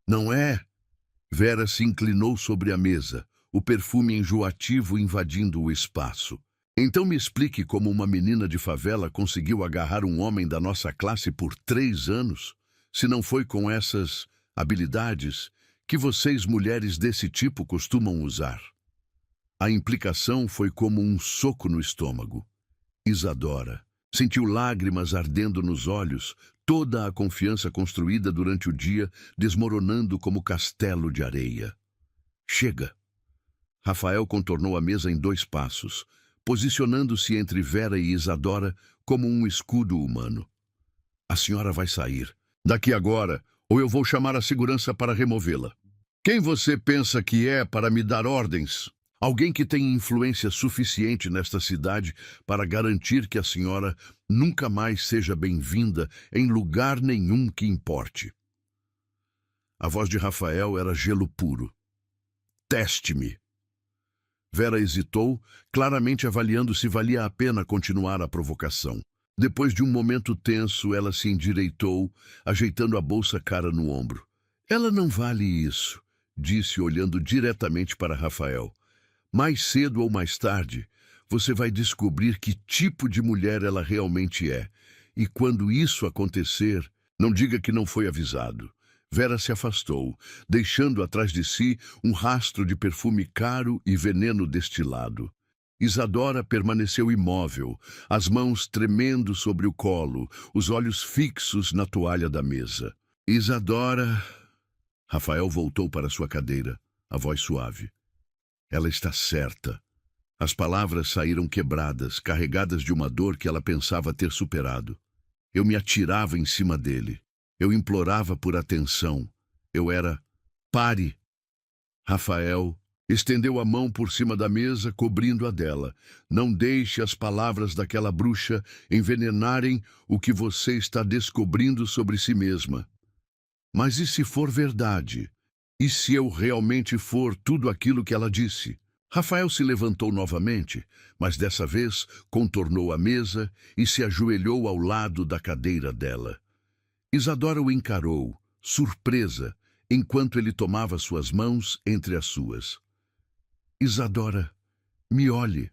Não é? Vera se inclinou sobre a mesa, o perfume enjoativo invadindo o espaço. Então me explique como uma menina de favela conseguiu agarrar um homem da nossa classe por 3 anos, se não foi com essas habilidades que vocês mulheres desse tipo costumam usar. A implicação foi como um soco no estômago. Isadora sentiu lágrimas ardendo nos olhos, toda a confiança construída durante o dia desmoronando como castelo de areia. Chega! Rafael contornou a mesa em 2 passos, posicionando-se entre Vera e Isadora como um escudo humano. A senhora vai sair. Daqui agora, ou eu vou chamar a segurança para removê-la. Quem você pensa que é para me dar ordens? Alguém que tem influência suficiente nesta cidade para garantir que a senhora nunca mais seja bem-vinda em lugar nenhum que importe. A voz de Rafael era gelo puro. Teste-me. Vera hesitou, claramente avaliando se valia a pena continuar a provocação. Depois de um momento tenso, ela se endireitou, ajeitando a bolsa cara no ombro. Ela não vale isso, disse olhando diretamente para Rafael. Mais cedo ou mais tarde, você vai descobrir que tipo de mulher ela realmente é. E quando isso acontecer, não diga que não foi avisado. Vera se afastou, deixando atrás de si um rastro de perfume caro e veneno destilado. Isadora permaneceu imóvel, as mãos tremendo sobre o colo, os olhos fixos na toalha da mesa. Isadora... Rafael voltou para sua cadeira, a voz suave. Ela está certa. As palavras saíram quebradas, carregadas de uma dor que ela pensava ter superado. Eu me atirava em cima dele. Eu implorava por atenção. Eu era... Pare! Rafael estendeu a mão por cima da mesa, cobrindo a dela. Não deixe as palavras daquela bruxa envenenarem o que você está descobrindo sobre si mesma. Mas e se for verdade? E se eu realmente for tudo aquilo que ela disse? Rafael se levantou novamente, mas dessa vez contornou a mesa e se ajoelhou ao lado da cadeira dela. Isadora o encarou, surpresa, enquanto ele tomava suas mãos entre as suas. Isadora, me olhe.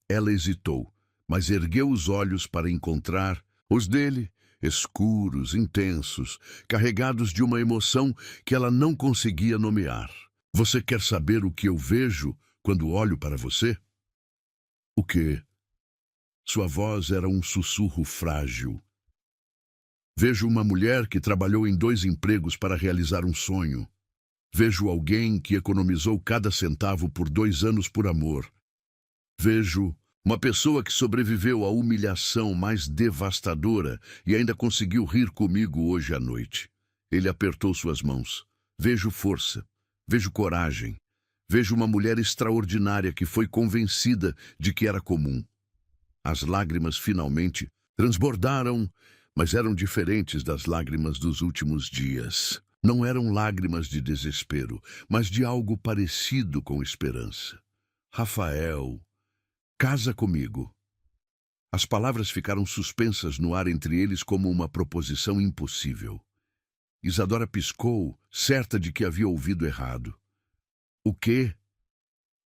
Ela hesitou, mas ergueu os olhos para encontrar os dele, escuros, intensos, carregados de uma emoção que ela não conseguia nomear. Você quer saber o que eu vejo quando olho para você? O quê? Sua voz era um sussurro frágil. Vejo uma mulher que trabalhou em 2 empregos para realizar um sonho. Vejo alguém que economizou cada centavo por 2 anos por amor. Vejo uma pessoa que sobreviveu à humilhação mais devastadora e ainda conseguiu rir comigo hoje à noite. Ele apertou suas mãos. Vejo força. Vejo coragem. Vejo uma mulher extraordinária que foi convencida de que era comum. As lágrimas finalmente transbordaram, mas eram diferentes das lágrimas dos últimos dias. Não eram lágrimas de desespero, mas de algo parecido com esperança. Rafael, casa comigo. As palavras ficaram suspensas no ar entre eles como uma proposição impossível. Isadora piscou, certa de que havia ouvido errado. O quê?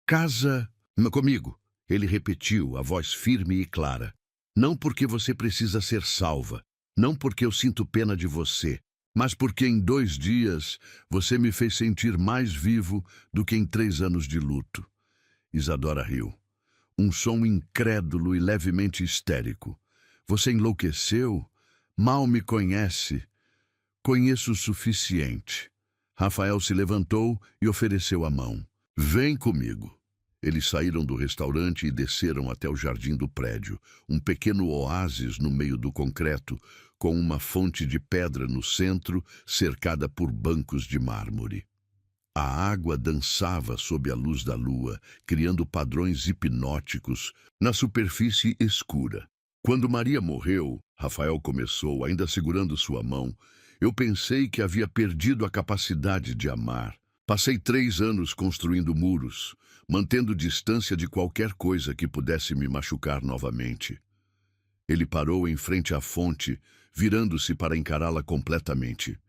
Casa comigo, ele repetiu, a voz firme e clara. Não porque você precisa ser salva, não porque eu sinto pena de você, mas porque em 2 dias você me fez sentir mais vivo do que em 3 anos de luto. Isadora riu. Um som incrédulo e levemente histérico. Você enlouqueceu? Mal me conhece. Conheço o suficiente. Rafael se levantou e ofereceu a mão. Vem comigo. Eles saíram do restaurante e desceram até o jardim do prédio, um pequeno oásis no meio do concreto, com uma fonte de pedra no centro, cercada por bancos de mármore. A água dançava sob a luz da lua, criando padrões hipnóticos na superfície escura. Quando Maria morreu, Rafael começou, ainda segurando sua mão, eu pensei que havia perdido a capacidade de amar. Passei 3 anos construindo muros, mantendo distância de qualquer coisa que pudesse me machucar novamente. Ele parou em frente à fonte, virando-se para encará-la completamente.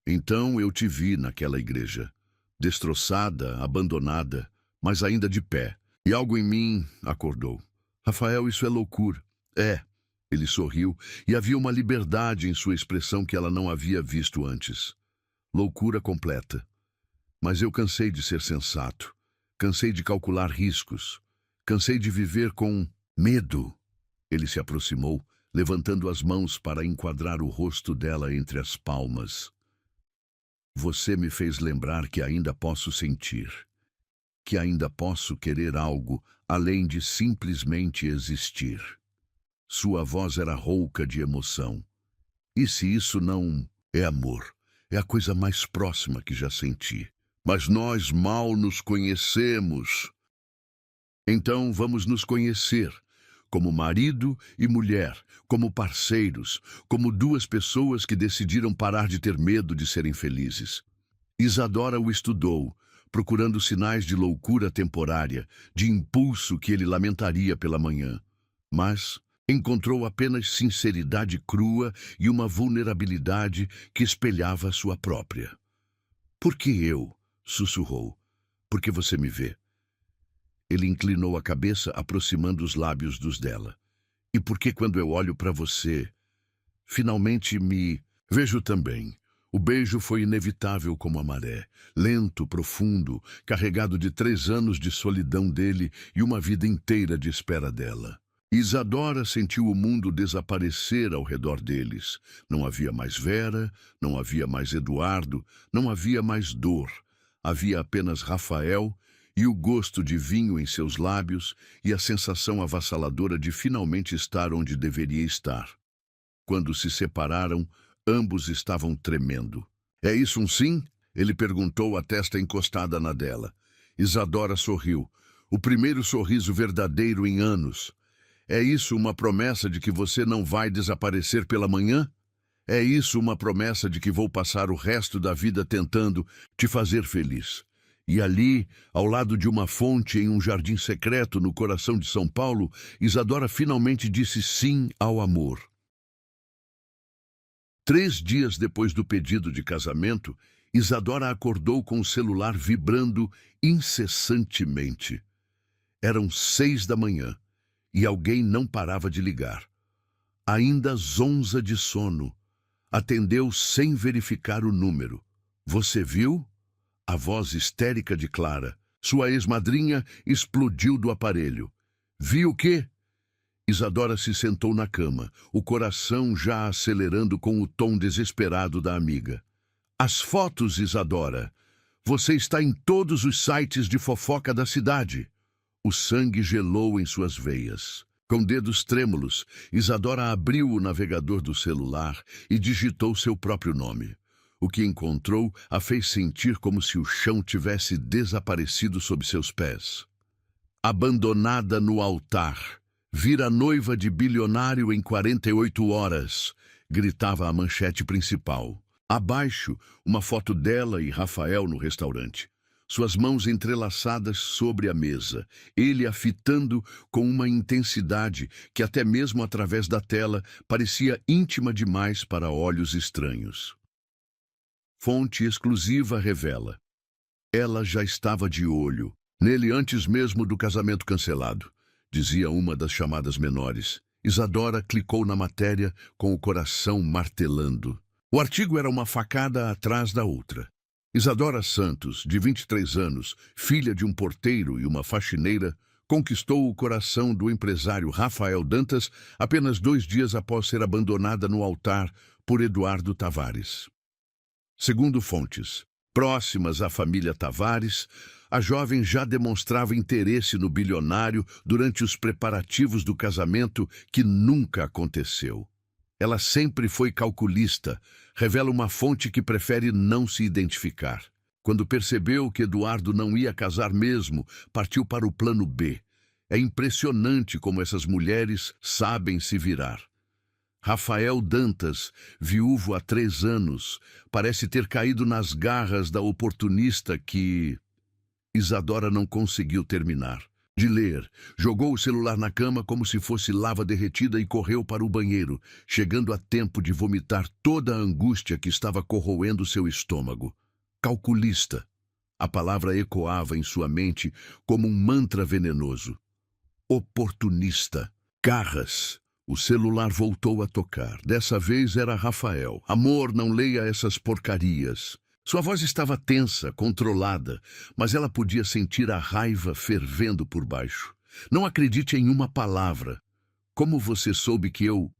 Então eu te vi naquela igreja, destroçada, abandonada, mas ainda de pé. E algo em mim acordou. Rafael, isso é loucura. É. Ele sorriu, e havia uma liberdade em sua expressão que ela não havia visto antes. Loucura completa. Mas eu cansei de ser sensato. Cansei de calcular riscos. Cansei de viver com medo. Ele se aproximou, levantando as mãos para enquadrar o rosto dela entre as palmas. Você me fez lembrar que ainda posso sentir. Que ainda posso querer algo além de simplesmente existir. Sua voz era rouca de emoção. E se isso não é amor? É a coisa mais próxima que já senti. Mas nós mal nos conhecemos. Então vamos nos conhecer, como marido e mulher, como parceiros, como 2 pessoas que decidiram parar de ter medo de serem felizes. Isadora o estudou, procurando sinais de loucura temporária, de impulso que ele lamentaria pela manhã. Mas encontrou apenas sinceridade crua e uma vulnerabilidade que espelhava a sua própria. Por que eu? Sussurrou. Porque você me vê. Ele inclinou a cabeça, aproximando os lábios dos dela. E por que quando eu olho para você, finalmente me vejo também? O beijo foi inevitável como a maré, lento, profundo, carregado de 3 anos de solidão dele e uma vida inteira de espera dela. Isadora sentiu o mundo desaparecer ao redor deles. Não havia mais Vera, não havia mais Eduardo, não havia mais dor. Havia apenas Rafael e o gosto de vinho em seus lábios e a sensação avassaladora de finalmente estar onde deveria estar. Quando se separaram, ambos estavam tremendo. É isso um sim? Ele perguntou, a testa encostada na dela. Isadora sorriu. O primeiro sorriso verdadeiro em anos. É isso uma promessa de que você não vai desaparecer pela manhã? É isso uma promessa de que vou passar o resto da vida tentando te fazer feliz? E ali, ao lado de uma fonte em um jardim secreto no coração de São Paulo, Isadora finalmente disse sim ao amor. 3 dias depois do pedido de casamento, Isadora acordou com o celular vibrando incessantemente. Eram 6 da manhã e alguém não parava de ligar. Ainda zonza de sono, atendeu sem verificar o número. Você viu? A voz histérica de Clara. Sua ex-madrinha explodiu do aparelho. Viu o quê? Isadora se sentou na cama, o coração já acelerando com o tom desesperado da amiga. As fotos, Isadora. Você está em todos os sites de fofoca da cidade. O sangue gelou em suas veias. Com dedos trêmulos, Isadora abriu o navegador do celular e digitou seu próprio nome. O que encontrou a fez sentir como se o chão tivesse desaparecido sob seus pés. Abandonada no altar. Vira noiva de bilionário em 48 horas, gritava a manchete principal. Abaixo, uma foto dela e Rafael no restaurante. Suas mãos entrelaçadas sobre a mesa, ele a fitando com uma intensidade que até mesmo através da tela parecia íntima demais para olhos estranhos. Fonte exclusiva revela. Ela já estava de olho nele antes mesmo do casamento cancelado, dizia uma das chamadas menores. Isadora clicou na matéria com o coração martelando. O artigo era uma facada atrás da outra. Isadora Santos, de 23 anos, filha de um porteiro e uma faxineira, conquistou o coração do empresário Rafael Dantas apenas 2 dias após ser abandonada no altar por Eduardo Tavares. Segundo fontes próximas à família Tavares, a jovem já demonstrava interesse no bilionário durante os preparativos do casamento que nunca aconteceu. Ela sempre foi calculista, revela uma fonte que prefere não se identificar. Quando percebeu que Eduardo não ia casar mesmo, partiu para o plano B. É impressionante como essas mulheres sabem se virar. Rafael Dantas, viúvo há 3 anos, parece ter caído nas garras da oportunista que Isadora não conseguiu terminar de ler. Jogou o celular na cama como se fosse lava derretida e correu para o banheiro, chegando a tempo de vomitar toda a angústia que estava corroendo seu estômago. Calculista. A palavra ecoava em sua mente como um mantra venenoso. Oportunista. Garras. O celular voltou a tocar. Dessa vez era Rafael. Amor, não leia essas porcarias. Sua voz estava tensa, controlada, mas ela podia sentir a raiva fervendo por baixo. Não acredite em uma palavra. Como você soube que eu...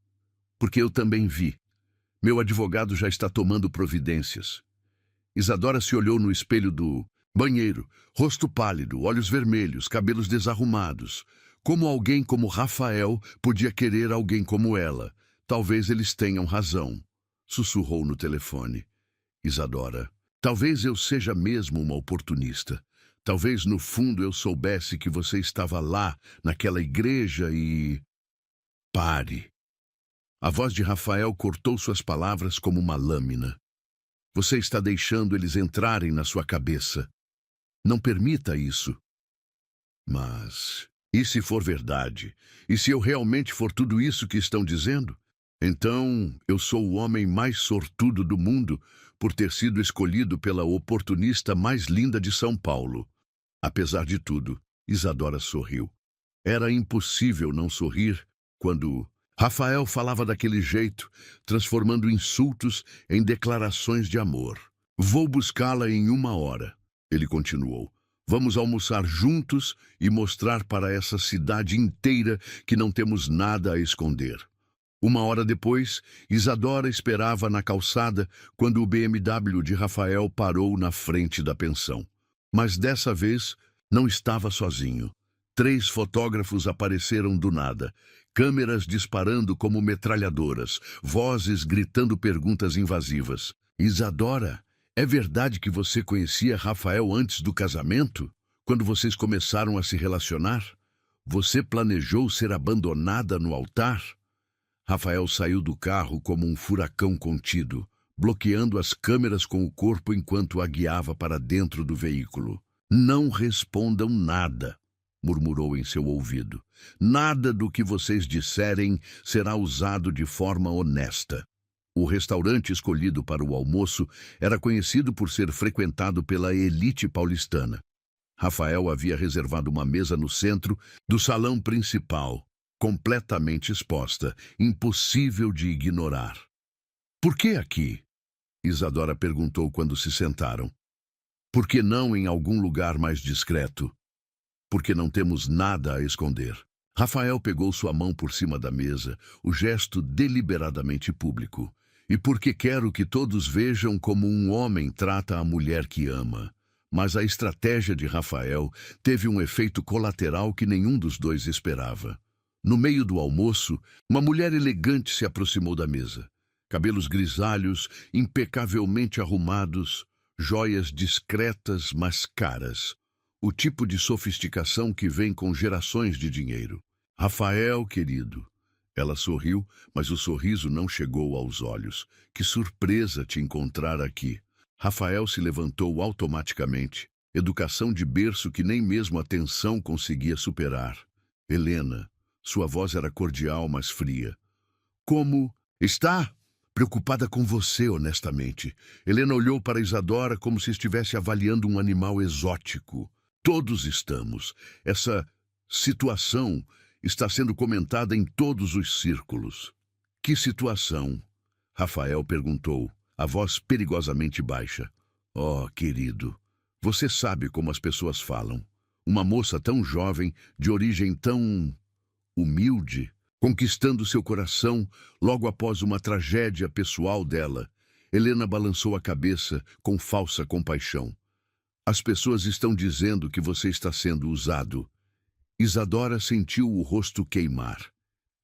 Porque eu também vi. Meu advogado já está tomando providências. Isadora se olhou no espelho do banheiro. Rosto pálido, olhos vermelhos, cabelos desarrumados. Como alguém como Rafael podia querer alguém como ela? Talvez eles tenham razão. Sussurrou no telefone. Isadora, talvez eu seja mesmo uma oportunista. Talvez no fundo eu soubesse que você estava lá, naquela igreja e... Pare. A voz de Rafael cortou suas palavras como uma lâmina. Você está deixando eles entrarem na sua cabeça. Não permita isso. Mas... e se for verdade? E se eu realmente for tudo isso que estão dizendo? Então, eu sou o homem mais sortudo do mundo por ter sido escolhido pela oportunista mais linda de São Paulo. Apesar de tudo, Isadora sorriu. Era impossível não sorrir quando Rafael falava daquele jeito, transformando insultos em declarações de amor. Vou buscá-la em 1 hora, ele continuou. Vamos almoçar juntos e mostrar para essa cidade inteira que não temos nada a esconder. 1 hora depois, Isadora esperava na calçada quando o BMW de Rafael parou na frente da pensão. Mas dessa vez, não estava sozinho. 3 fotógrafos apareceram do nada, câmeras disparando como metralhadoras, vozes gritando perguntas invasivas. Isadora, é verdade que você conhecia Rafael antes do casamento? Quando vocês começaram a se relacionar? Você planejou ser abandonada no altar? Rafael saiu do carro como um furacão contido, bloqueando as câmeras com o corpo enquanto a guiava para dentro do veículo. Não respondam nada, murmurou em seu ouvido. Nada do que vocês disserem será usado de forma honesta. O restaurante escolhido para o almoço era conhecido por ser frequentado pela elite paulistana. Rafael havia reservado uma mesa no centro do salão principal, completamente exposta, impossível de ignorar. Por que aqui? Isadora perguntou quando se sentaram. Por que não em algum lugar mais discreto? Porque não temos nada a esconder. Rafael pegou sua mão por cima da mesa, o gesto deliberadamente público. E porque quero que todos vejam como um homem trata a mulher que ama. Mas a estratégia de Rafael teve um efeito colateral que nenhum dos dois esperava. No meio do almoço, uma mulher elegante se aproximou da mesa. Cabelos grisalhos, impecavelmente arrumados, joias discretas, mas caras. O tipo de sofisticação que vem com gerações de dinheiro. Rafael, querido. Ela sorriu, mas o sorriso não chegou aos olhos. Que surpresa te encontrar aqui. Rafael se levantou automaticamente. Educação de berço que nem mesmo a tensão conseguia superar. Helena. Sua voz era cordial, mas fria. Como está? preocupada com você, honestamente. Helena olhou para Isadora como se estivesse avaliando um animal exótico. Todos estamos. Essa situação está sendo comentada em todos os círculos. Que situação? Rafael perguntou, a voz perigosamente baixa. Oh, querido, você sabe como as pessoas falam. Uma moça tão jovem, de origem tão humilde, conquistando seu coração logo após uma tragédia pessoal dela. Helena balançou a cabeça com falsa compaixão. As pessoas estão dizendo que você está sendo usado. Isadora sentiu o rosto queimar.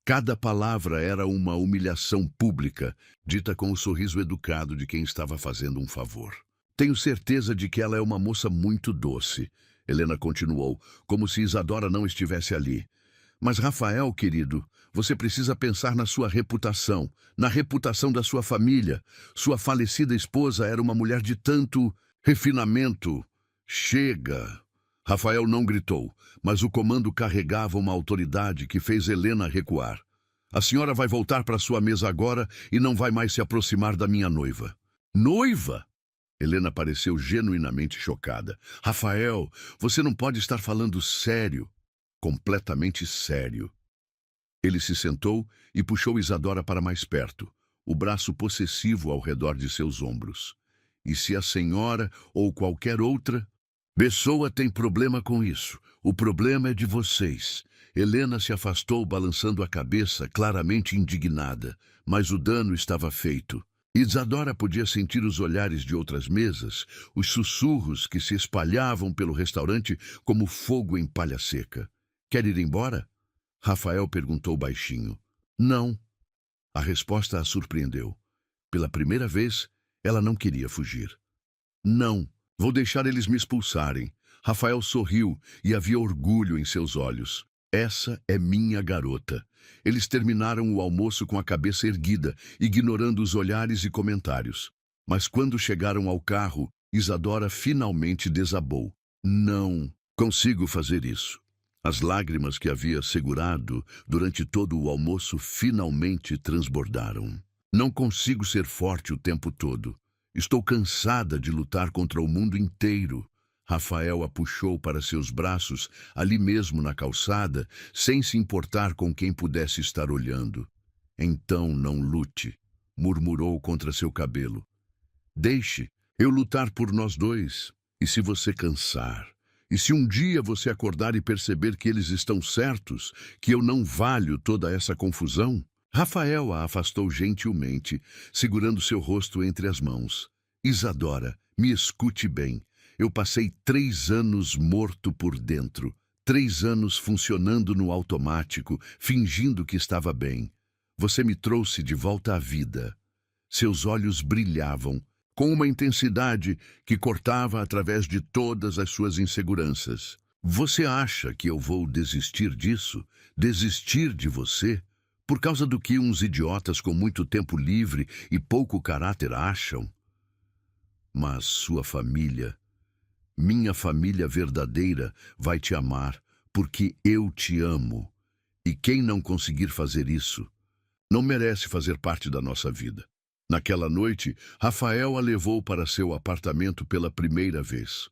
Cada palavra era uma humilhação pública, dita com o sorriso educado de quem estava fazendo um favor. Tenho certeza de que ela é uma moça muito doce, Helena continuou, como se Isadora não estivesse ali. Mas, Rafael, querido, você precisa pensar na sua reputação, na reputação da sua família. Sua falecida esposa era uma mulher de tanto refinamento. Chega! Rafael não gritou, mas o comando carregava uma autoridade que fez Helena recuar. A senhora vai voltar para sua mesa agora e não vai mais se aproximar da minha noiva. Noiva? Helena pareceu genuinamente chocada. Rafael, você não pode estar falando sério. Completamente sério. Ele se sentou e puxou Isadora para mais perto, o braço possessivo ao redor de seus ombros. E se a senhora ou qualquer outra pessoa tem problema com isso, o problema é de vocês. Helena se afastou balançando a cabeça, claramente indignada, mas o dano estava feito. Isadora podia sentir os olhares de outras mesas, os sussurros que se espalhavam pelo restaurante como fogo em palha seca. Quer ir embora? Rafael perguntou baixinho. Não. A resposta a surpreendeu. Pela primeira vez, ela não queria fugir. Não. Vou deixar eles me expulsarem. Rafael sorriu e havia orgulho em seus olhos. Essa é minha garota. Eles terminaram o almoço com a cabeça erguida, ignorando os olhares e comentários. Mas quando chegaram ao carro, Isadora finalmente desabou. Não consigo fazer isso. As lágrimas que havia segurado durante todo o almoço finalmente transbordaram. Não consigo ser forte o tempo todo. Estou cansada de lutar contra o mundo inteiro. Rafael a puxou para seus braços, ali mesmo na calçada, sem se importar com quem pudesse estar olhando. Então não lute, murmurou contra seu cabelo. Deixe eu lutar por nós dois. E se você cansar? E se um dia você acordar e perceber que eles estão certos, que eu não valho toda essa confusão? Rafael a afastou gentilmente, segurando seu rosto entre as mãos. Isadora, me escute bem. Eu passei 3 anos morto por dentro, 3 anos funcionando no automático, fingindo que estava bem. Você me trouxe de volta à vida. Seus olhos brilhavam, com uma intensidade que cortava através de todas as suas inseguranças. Você acha que eu vou desistir disso? Desistir de você? Por causa do que uns idiotas com muito tempo livre e pouco caráter acham? Mas sua família, minha família verdadeira, vai te amar, porque eu te amo. E quem não conseguir fazer isso, não merece fazer parte da nossa vida. Naquela noite, Rafael a levou para seu apartamento pela primeira vez.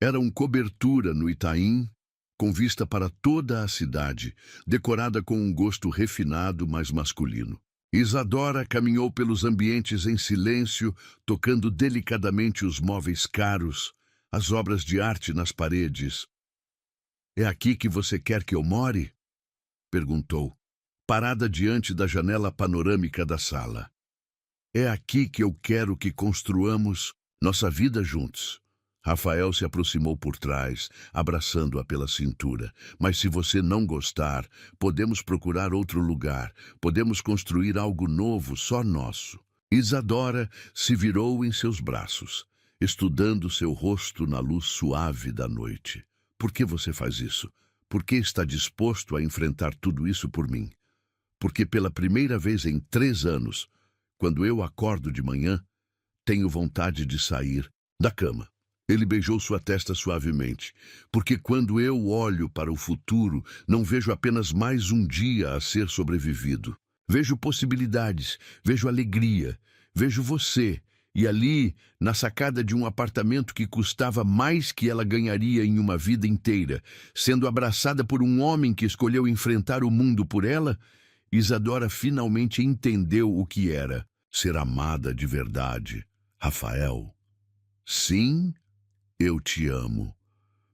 Era um cobertura no Itaim, com vista para toda a cidade, decorada com um gosto refinado, mas masculino. Isadora caminhou pelos ambientes em silêncio, tocando delicadamente os móveis caros, as obras de arte nas paredes. É aqui que você quer que eu more? Perguntou, parada diante da janela panorâmica da sala. É aqui que eu quero que construamos nossa vida juntos. Rafael se aproximou por trás, abraçando-a pela cintura. Mas se você não gostar, podemos procurar outro lugar. Podemos construir algo novo, só nosso. Isadora se virou em seus braços, estudando seu rosto na luz suave da noite. Por que você faz isso? Por que está disposto a enfrentar tudo isso por mim? Porque pela primeira vez em 3 anos, quando eu acordo de manhã, tenho vontade de sair da cama. Ele beijou sua testa suavemente, porque quando eu olho para o futuro, não vejo apenas mais um dia a ser sobrevivido. Vejo possibilidades, vejo alegria, vejo você. E ali, na sacada de um apartamento que custava mais que ela ganharia em uma vida inteira, sendo abraçada por um homem que escolheu enfrentar o mundo por ela, Isadora finalmente entendeu o que era ser amada de verdade. Rafael, sim, eu te amo.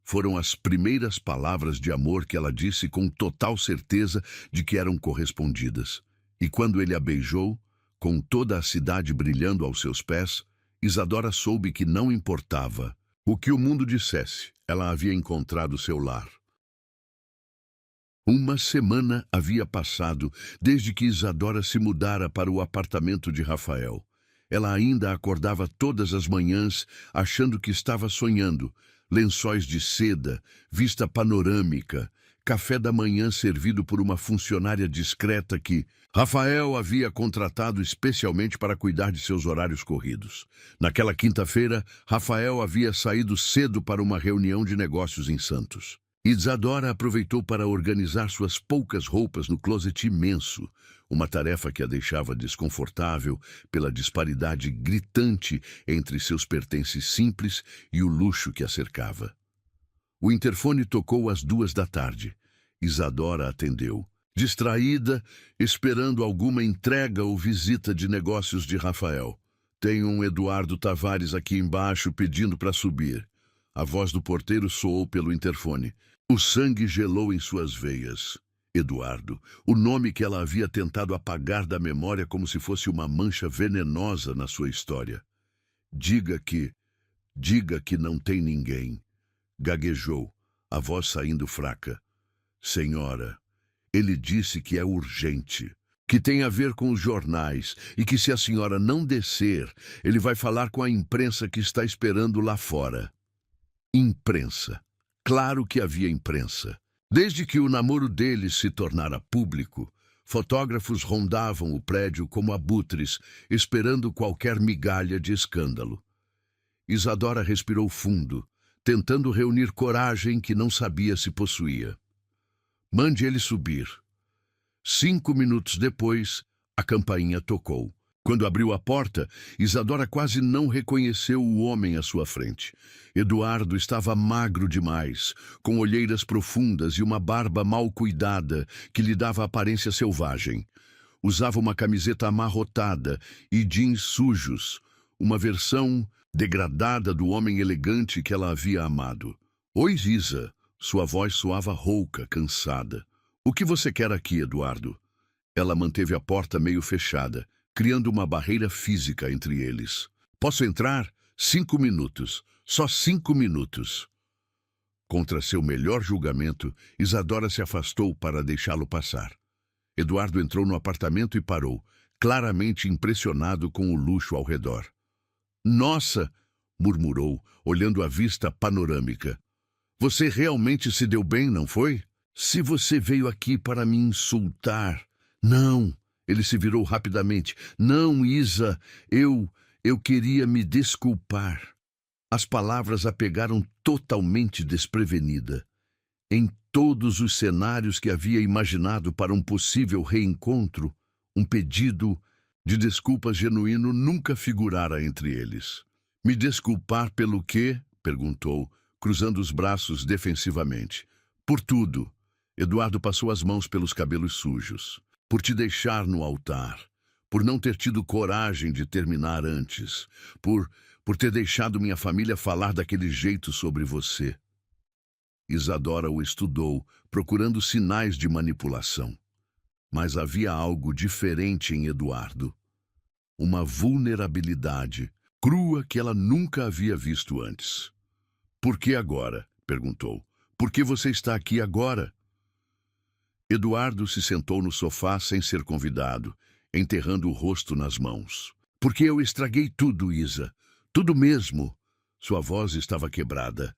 Foram as primeiras palavras de amor que ela disse com total certeza de que eram correspondidas. E quando ele a beijou, com toda a cidade brilhando aos seus pés, Isadora soube que não importava o que o mundo dissesse, ela havia encontrado seu lar. Uma semana havia passado desde que Isadora se mudara para o apartamento de Rafael. Ela ainda acordava todas as manhãs achando que estava sonhando. Lençóis de seda, vista panorâmica, café da manhã servido por uma funcionária discreta que Rafael havia contratado especialmente para cuidar de seus horários corridos. Naquela quinta-feira, Rafael havia saído cedo para uma reunião de negócios em Santos. Isadora aproveitou para organizar suas poucas roupas no closet imenso, uma tarefa que a deixava desconfortável pela disparidade gritante entre seus pertences simples e o luxo que a cercava. O interfone tocou às 2 da tarde. Isadora atendeu, distraída, esperando alguma entrega ou visita de negócios de Rafael. Tem um Eduardo Tavares aqui embaixo pedindo para subir. A voz do porteiro soou pelo interfone. O sangue gelou em suas veias. Eduardo, o nome que ela havia tentado apagar da memória como se fosse uma mancha venenosa na sua história. Diga que não tem ninguém. Gaguejou, a voz saindo fraca. Senhora, ele disse que é urgente, que tem a ver com os jornais e que se a senhora não descer, ele vai falar com a imprensa que está esperando lá fora. Imprensa. Claro que havia imprensa. Desde que o namoro deles se tornara público, fotógrafos rondavam o prédio como abutres, esperando qualquer migalha de escândalo. Isadora respirou fundo, tentando reunir coragem que não sabia se possuía. Mande ele subir. 5 minutos depois, a campainha tocou. Quando abriu a porta, Isadora quase não reconheceu o homem à sua frente. Eduardo estava magro demais, com olheiras profundas e uma barba mal cuidada que lhe dava aparência selvagem. Usava uma camiseta amarrotada e jeans sujos, uma versão degradada do homem elegante que ela havia amado. Oi, Isa. Sua voz soava rouca, cansada. O que você quer aqui, Eduardo? Ela manteve a porta meio fechada, criando uma barreira física entre eles. Posso entrar? 5 minutos. Só 5 minutos. Contra seu melhor julgamento, Isadora se afastou para deixá-lo passar. Eduardo entrou no apartamento e parou, claramente impressionado com o luxo ao redor. Nossa! Murmurou, olhando a vista panorâmica. Você realmente se deu bem, não foi? Se você veio aqui para me insultar... Não! Ele se virou rapidamente. Não, Isa, eu queria me desculpar. As palavras a pegaram totalmente desprevenida. Em todos os cenários que havia imaginado para um possível reencontro, um pedido de desculpas genuíno nunca figurara entre eles. Me desculpar pelo quê? Perguntou, cruzando os braços defensivamente. Por tudo. Eduardo passou as mãos pelos cabelos sujos. Por te deixar no altar, por não ter tido coragem de terminar antes, por ter deixado minha família falar daquele jeito sobre você. Isadora o estudou, procurando sinais de manipulação. Mas havia algo diferente em Eduardo. Uma vulnerabilidade, crua que ela nunca havia visto antes. Por que agora? Perguntou. Por que você está aqui agora? Eduardo se sentou no sofá sem ser convidado, enterrando o rosto nas mãos. Porque eu estraguei tudo, Isa. Tudo mesmo. Sua voz estava quebrada.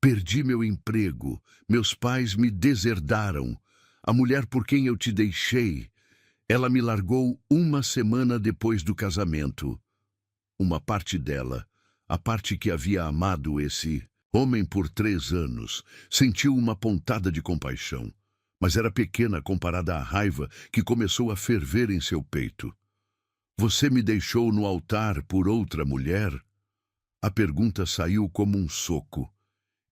Perdi meu emprego. Meus pais me deserdaram. A mulher por quem eu te deixei, ela me largou 1 semana depois do casamento. Uma parte dela, a parte que havia amado esse homem por 3 anos, sentiu uma pontada de compaixão. mas era pequena comparada à raiva que começou a ferver em seu peito. Você me deixou no altar por outra mulher? A pergunta saiu como um soco.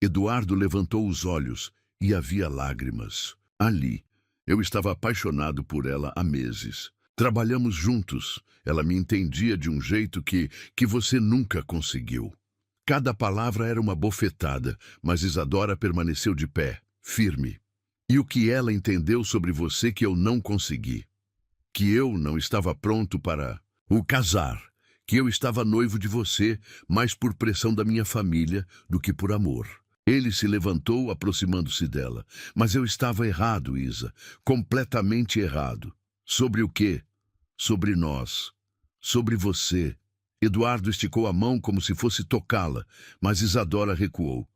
Eduardo levantou os olhos e havia lágrimas. Ali, eu estava apaixonado por ela há meses. Trabalhamos juntos. Ela me entendia de um jeito que você nunca conseguiu. Cada palavra era uma bofetada, mas Isadora permaneceu de pé, firme. E o que ela entendeu sobre você que eu não consegui? Que eu não estava pronto para o casar, que eu estava noivo de você, mais por pressão da minha família do que por amor. Ele se levantou, aproximando-se dela. Mas eu estava errado, Isa, completamente errado. Sobre o quê? Sobre nós. Sobre você. Eduardo esticou a mão como se fosse tocá-la, mas Isadora recuou.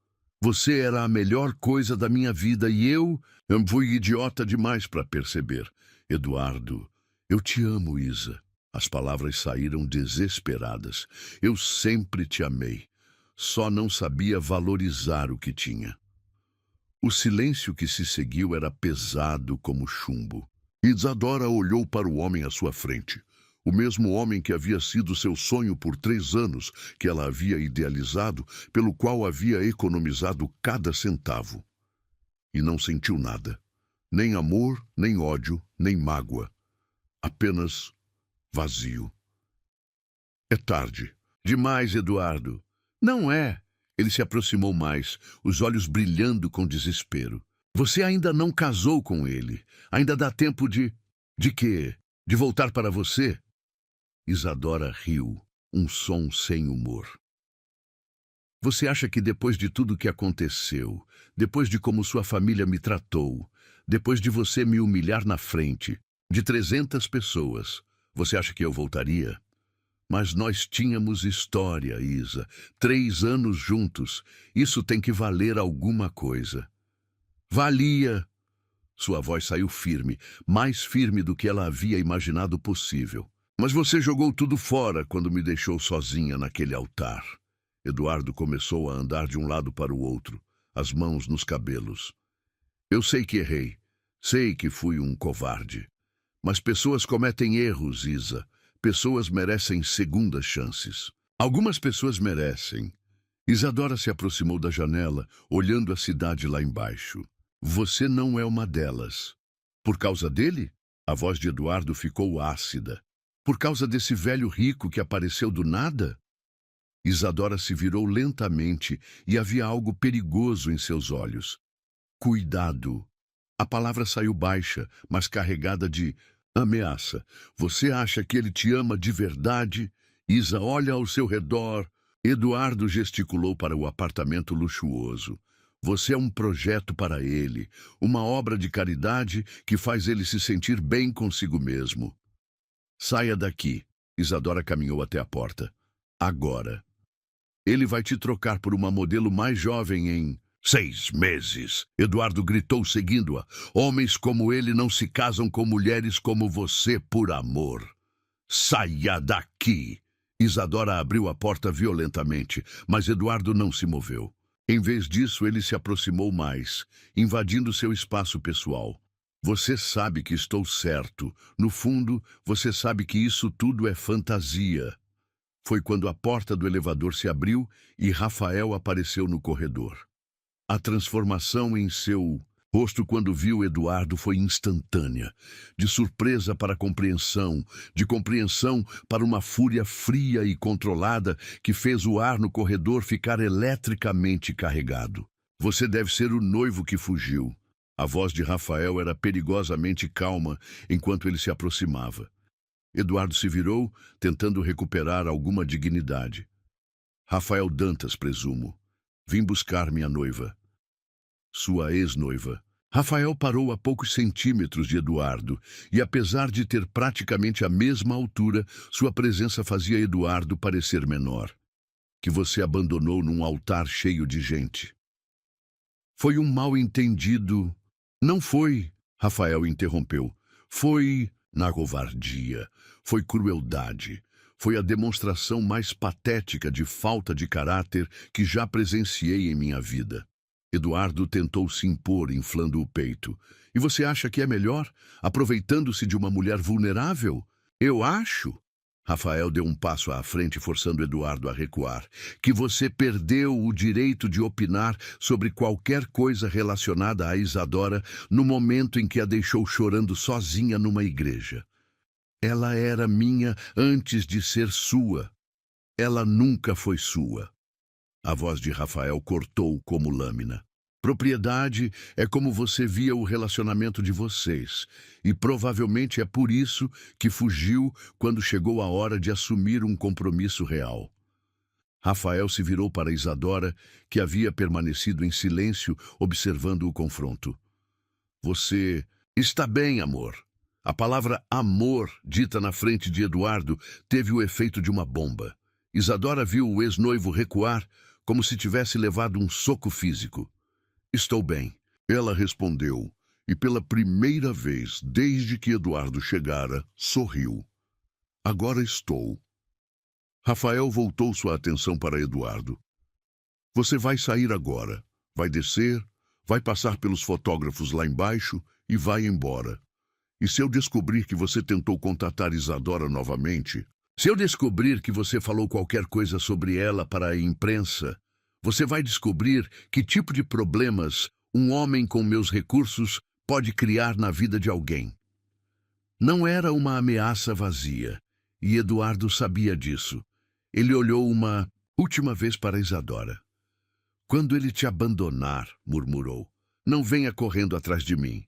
Você era a melhor coisa da minha vida e eu fui idiota demais para perceber. Eduardo, eu te amo, Isa. As palavras saíram desesperadas. Eu sempre te amei. Só não sabia valorizar o que tinha. O silêncio que se seguiu era pesado como chumbo. Isadora olhou para o homem à sua frente. O mesmo homem que havia sido seu sonho por 3 anos, que ela havia idealizado, pelo qual havia economizado cada centavo. E não sentiu nada. Nem amor, nem ódio, nem mágoa. Apenas vazio. É tarde. Demais, Eduardo. Não é. Ele se aproximou mais, os olhos brilhando com desespero. Você ainda não casou com ele. Ainda dá tempo de... De quê? De voltar para você? Isadora riu, um som sem humor. Você acha que depois de tudo que aconteceu, depois de como sua família me tratou, depois de você me humilhar na frente, de 300 pessoas, você acha que eu voltaria? Mas nós tínhamos história, Isa. 3 anos juntos. Isso tem que valer alguma coisa. Valia. Sua voz saiu firme, mais firme do que ela havia imaginado possível. Mas você jogou tudo fora quando me deixou sozinha naquele altar. Eduardo começou a andar de um lado para o outro, as mãos nos cabelos. Eu sei que errei. Sei que fui um covarde. Mas pessoas cometem erros, Isa. Pessoas merecem segundas chances. Algumas pessoas merecem. Isadora se aproximou da janela, olhando a cidade lá embaixo. Você não é uma delas. Por causa dele? A voz de Eduardo ficou ácida. Por causa desse velho rico que apareceu do nada? Isadora se virou lentamente e havia algo perigoso em seus olhos. Cuidado. A palavra saiu baixa, mas carregada de ameaça. Você acha que ele te ama de verdade? Isa olha ao seu redor. Eduardo gesticulou para o apartamento luxuoso. Você é um projeto para ele, uma obra de caridade que faz ele se sentir bem consigo mesmo. Saia daqui. Isadora caminhou até a porta. Agora. Ele vai te trocar por uma modelo mais jovem em 6 meses. Eduardo gritou seguindo-a. Homens como ele não se casam com mulheres como você por amor. Saia daqui! Isadora abriu a porta violentamente, mas Eduardo não se moveu. Em vez disso, ele se aproximou mais, invadindo seu espaço pessoal. Você sabe que estou certo. No fundo, você sabe que isso tudo é fantasia. Foi quando a porta do elevador se abriu e Rafael apareceu no corredor. A transformação em seu rosto quando viu Eduardo foi instantânea, de surpresa para compreensão, de compreensão para uma fúria fria e controlada que fez o ar no corredor ficar eletricamente carregado. Você deve ser o noivo que fugiu. A voz de Rafael era perigosamente calma enquanto ele se aproximava. Eduardo se virou, tentando recuperar alguma dignidade. Rafael Dantas, presumo. Vim buscar minha noiva. Sua ex-noiva. Rafael parou a poucos centímetros de Eduardo, e apesar de ter praticamente a mesma altura, sua presença fazia Eduardo parecer menor. Que você abandonou num altar cheio de gente. Foi um mal-entendido. Não foi, Rafael interrompeu. Foi na covardia. Foi crueldade. Foi a demonstração mais patética de falta de caráter que já presenciei em minha vida. Eduardo tentou se impor, inflando o peito. E você acha que é melhor, aproveitando-se de uma mulher vulnerável? Eu acho. Rafael deu um passo à frente, forçando Eduardo a recuar. Que você perdeu o direito de opinar sobre qualquer coisa relacionada a Isadora no momento em que a deixou chorando sozinha numa igreja. Ela era minha antes de ser sua. Ela nunca foi sua. A voz de Rafael cortou como lâmina. Propriedade é como você via o relacionamento de vocês, e provavelmente é por isso que fugiu quando chegou a hora de assumir um compromisso real. Rafael se virou para Isadora, que havia permanecido em silêncio, observando o confronto. Você está bem, amor. A palavra amor, dita na frente de Eduardo, teve o efeito de uma bomba. Isadora viu o ex-noivo recuar, como se tivesse levado um soco físico. Estou bem, ela respondeu, e pela primeira vez desde que Eduardo chegara, sorriu. Agora estou. Rafael voltou sua atenção para Eduardo. Você vai sair agora, vai descer, vai passar pelos fotógrafos lá embaixo e vai embora. E se eu descobrir que você tentou contatar Isadora novamente, se eu descobrir que você falou qualquer coisa sobre ela para a imprensa, você vai descobrir que tipo de problemas um homem com meus recursos pode criar na vida de alguém. Não era uma ameaça vazia, e Eduardo sabia disso. Ele olhou uma última vez para Isadora. Quando ele te abandonar, murmurou, não venha correndo atrás de mim.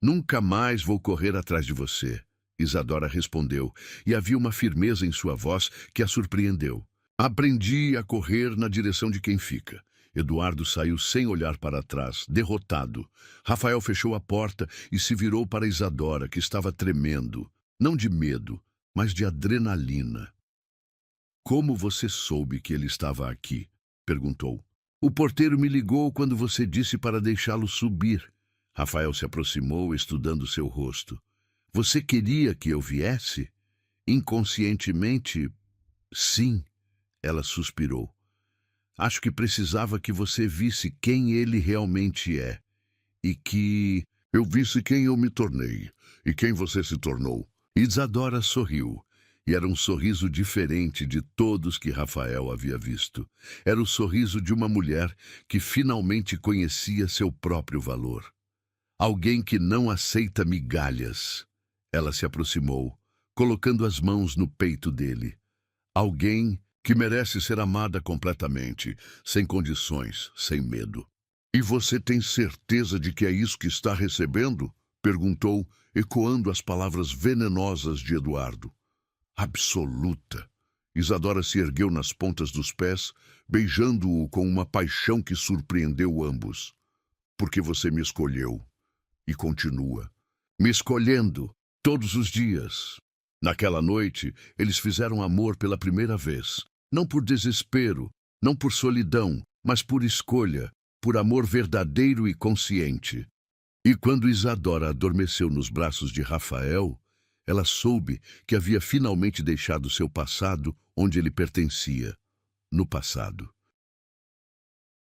Nunca mais vou correr atrás de você, Isadora respondeu, e havia uma firmeza em sua voz que a surpreendeu. Aprendi a correr na direção de quem fica. Eduardo saiu sem olhar para trás, derrotado. Rafael fechou a porta e se virou para Isadora, que estava tremendo, não de medo, mas de adrenalina. Como você soube que ele estava aqui? Perguntou. O porteiro me ligou quando você disse para deixá-lo subir. Rafael se aproximou, estudando seu rosto. Você queria que eu viesse? Inconscientemente, sim. Ela suspirou. Acho que precisava que você visse quem ele realmente é. E que eu visse quem eu me tornei. E quem você se tornou. Isadora sorriu. E era um sorriso diferente de todos que Rafael havia visto. Era o sorriso de uma mulher que finalmente conhecia seu próprio valor. Alguém que não aceita migalhas. Ela se aproximou, colocando as mãos no peito dele. Alguém que merece ser amada completamente, sem condições, sem medo. E você tem certeza de que é isso que está recebendo? Perguntou, ecoando as palavras venenosas de Eduardo. Absoluta. Isadora se ergueu nas pontas dos pés, beijando-o com uma paixão que surpreendeu ambos. Porque você me escolheu. E continua. Me escolhendo, todos os dias. Naquela noite, eles fizeram amor pela primeira vez. Não por desespero, não por solidão, mas por escolha, por amor verdadeiro e consciente. E quando Isadora adormeceu nos braços de Rafael, ela soube que havia finalmente deixado seu passado onde ele pertencia, no passado.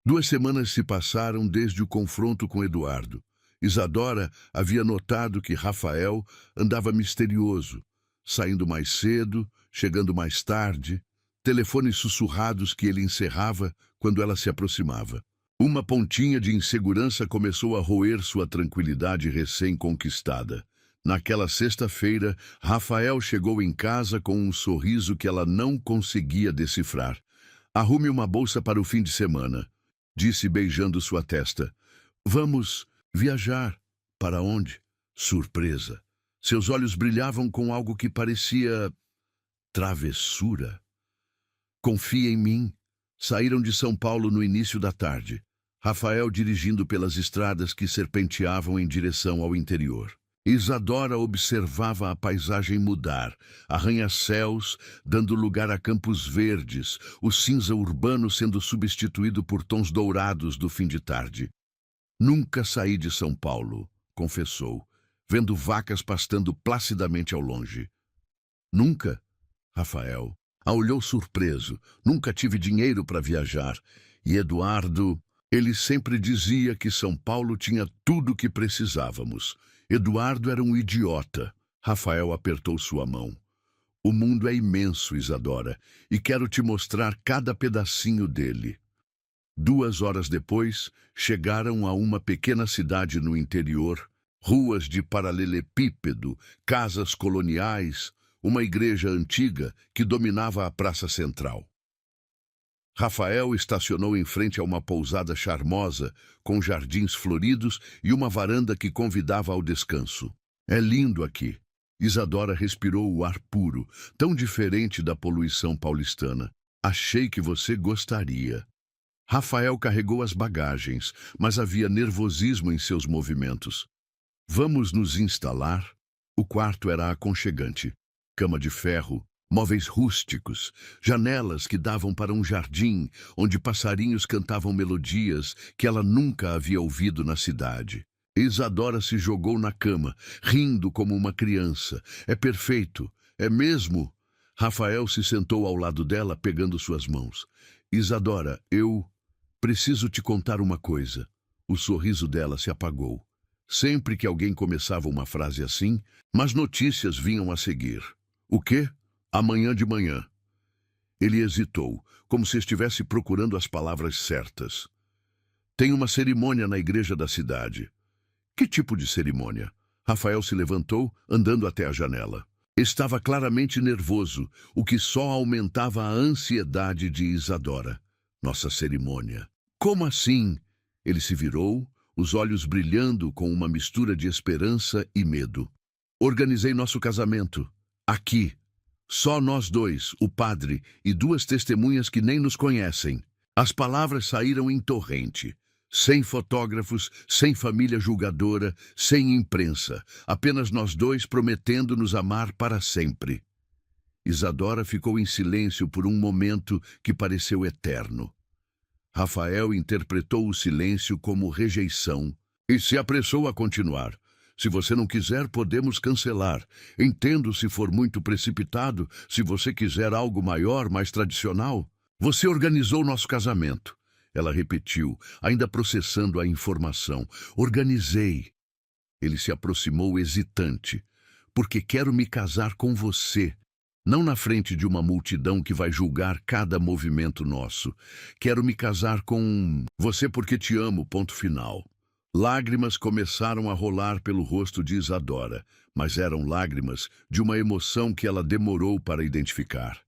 2 semanas se passaram desde o confronto com Eduardo. Isadora havia notado que Rafael andava misterioso, saindo mais cedo, chegando mais tarde, telefones sussurrados que ele encerrava quando ela se aproximava. Uma pontinha de insegurança começou a roer sua tranquilidade recém-conquistada. Naquela sexta-feira, Rafael chegou em casa com um sorriso que ela não conseguia decifrar. Arrume uma bolsa para o fim de semana, disse beijando sua testa. Vamos viajar. Para onde? Surpresa. Seus olhos brilhavam com algo que parecia travessura. Confia em mim. Saíram de São Paulo no início da tarde. Rafael dirigindo pelas estradas que serpenteavam em direção ao interior. Isadora observava a paisagem mudar, arranha-céus dando lugar a campos verdes, o cinza urbano sendo substituído por tons dourados do fim de tarde. Nunca saí de São Paulo, confessou, vendo vacas pastando placidamente ao longe. Nunca? Rafael a olhou surpreso. Nunca tive dinheiro para viajar. E Eduardo Ele sempre dizia que São Paulo tinha tudo o que precisávamos. Eduardo era um idiota. Rafael apertou sua mão. O mundo é imenso, Isadora, e quero te mostrar cada pedacinho dele. 2 horas depois, chegaram a uma pequena cidade no interior, ruas de paralelepípedo, casas coloniais, uma igreja antiga que dominava a praça central. Rafael estacionou em frente a uma pousada charmosa, com jardins floridos e uma varanda que convidava ao descanso. É lindo aqui. Isadora respirou o ar puro, tão diferente da poluição paulistana. Achei que você gostaria. Rafael carregou as bagagens, mas havia nervosismo em seus movimentos. Vamos nos instalar? O quarto era aconchegante. Cama de ferro, móveis rústicos, janelas que davam para um jardim, onde passarinhos cantavam melodias que ela nunca havia ouvido na cidade. Isadora se jogou na cama, rindo como uma criança. É perfeito, é mesmo? Rafael se sentou ao lado dela, pegando suas mãos. Isadora, eu preciso te contar uma coisa. O sorriso dela se apagou. Sempre que alguém começava uma frase assim, mas notícias vinham a seguir. O quê? Amanhã de manhã. Ele hesitou, como se estivesse procurando as palavras certas. Tem uma cerimônia na igreja da cidade. Que tipo de cerimônia? Rafael se levantou, andando até a janela. Estava claramente nervoso, o que só aumentava a ansiedade de Isadora. Nossa cerimônia. Como assim? Ele se virou, os olhos brilhando com uma mistura de esperança e medo. Organizei nosso casamento. Aqui. Só nós dois, o padre e 2 testemunhas que nem nos conhecem. As palavras saíram em torrente. Sem fotógrafos, sem família julgadora, sem imprensa. Apenas nós dois prometendo nos amar para sempre. Isadora ficou em silêncio por um momento que pareceu eterno. Rafael interpretou o silêncio como rejeição e se apressou a continuar. Se você não quiser, podemos cancelar. Entendo se for muito precipitado, se você quiser algo maior, mais tradicional. Você organizou nosso casamento. Ela repetiu, ainda processando a informação. Organizei. Ele se aproximou hesitante. Porque quero me casar com você. Não na frente de uma multidão que vai julgar cada movimento nosso. Quero me casar com você porque te amo, ponto final. Lágrimas começaram a rolar pelo rosto de Isadora, mas eram lágrimas de uma emoção que ela demorou para identificar.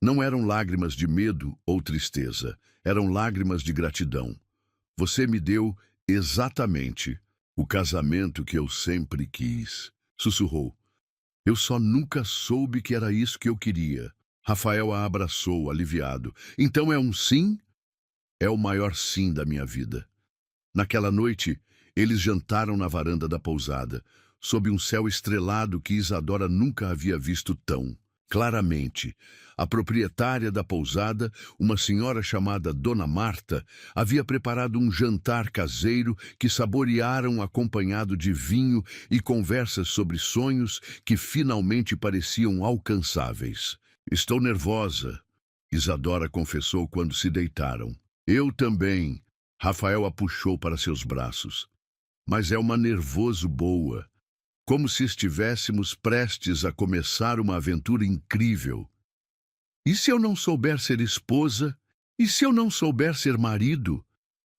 Não eram lágrimas de medo ou tristeza, eram lágrimas de gratidão. Você me deu exatamente o casamento que eu sempre quis, sussurrou. Eu só nunca soube que era isso que eu queria. Rafael a abraçou, aliviado. Então é um sim? É o maior sim da minha vida. Naquela noite, eles jantaram na varanda da pousada, sob um céu estrelado que Isadora nunca havia visto tão claramente. A proprietária da pousada, uma senhora chamada Dona Marta, havia preparado um jantar caseiro que saborearam acompanhado de vinho e conversas sobre sonhos que finalmente pareciam alcançáveis. Estou nervosa, Isadora confessou quando se deitaram. Eu também. Rafael a puxou para seus braços. Mas é uma nervoso boa. Como se estivéssemos prestes a começar uma aventura incrível. E se eu não souber ser esposa? E se eu não souber ser marido?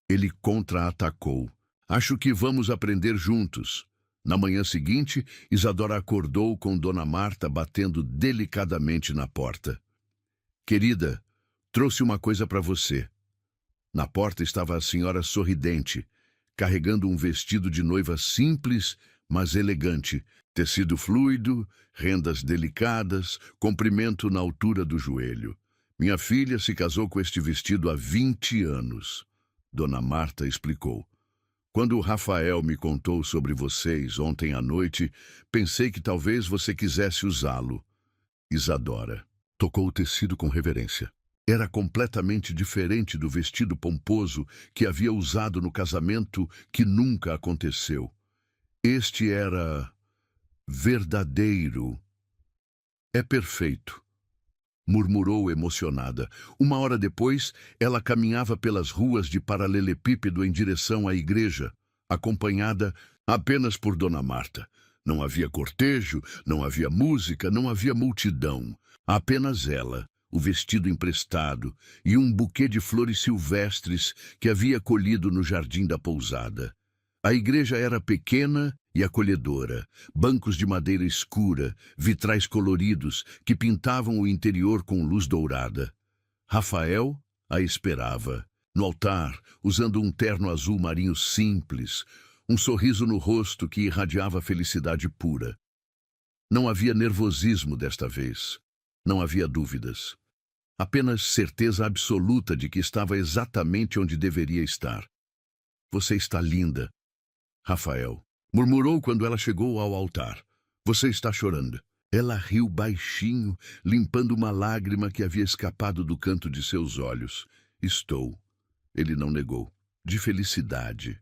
Ele contra-atacou. Acho que vamos aprender juntos. Na manhã seguinte, Isadora acordou com Dona Marta batendo delicadamente na porta. Querida, trouxe uma coisa para você. Na porta estava a senhora sorridente, carregando um vestido de noiva simples, mas elegante, tecido fluido, rendas delicadas, comprimento na altura do joelho. Minha filha se casou com este vestido há 20 anos. Dona Marta explicou. Quando o Rafael me contou sobre vocês ontem à noite, pensei que talvez você quisesse usá-lo. Isadora tocou o tecido com reverência. Era completamente diferente do vestido pomposo que havia usado no casamento que nunca aconteceu. Este era verdadeiro. É perfeito. murmurou emocionada. Uma hora depois, ela caminhava pelas ruas de paralelepípedo em direção à igreja, acompanhada apenas por Dona Marta. Não havia cortejo, não havia música, não havia multidão. Apenas ela, o vestido emprestado e um buquê de flores silvestres que havia colhido no jardim da pousada. A igreja era pequena e acolhedora, bancos de madeira escura, vitrais coloridos que pintavam o interior com luz dourada. Rafael a esperava, no altar, usando um terno azul marinho simples, um sorriso no rosto que irradiava felicidade pura. Não havia nervosismo desta vez. Não havia dúvidas. Apenas certeza absoluta de que estava exatamente onde deveria estar. Você está linda, Rafael murmurou quando ela chegou ao altar. Você está chorando. Ela riu baixinho, limpando uma lágrima que havia escapado do canto de seus olhos. Estou. Ele não negou. De felicidade.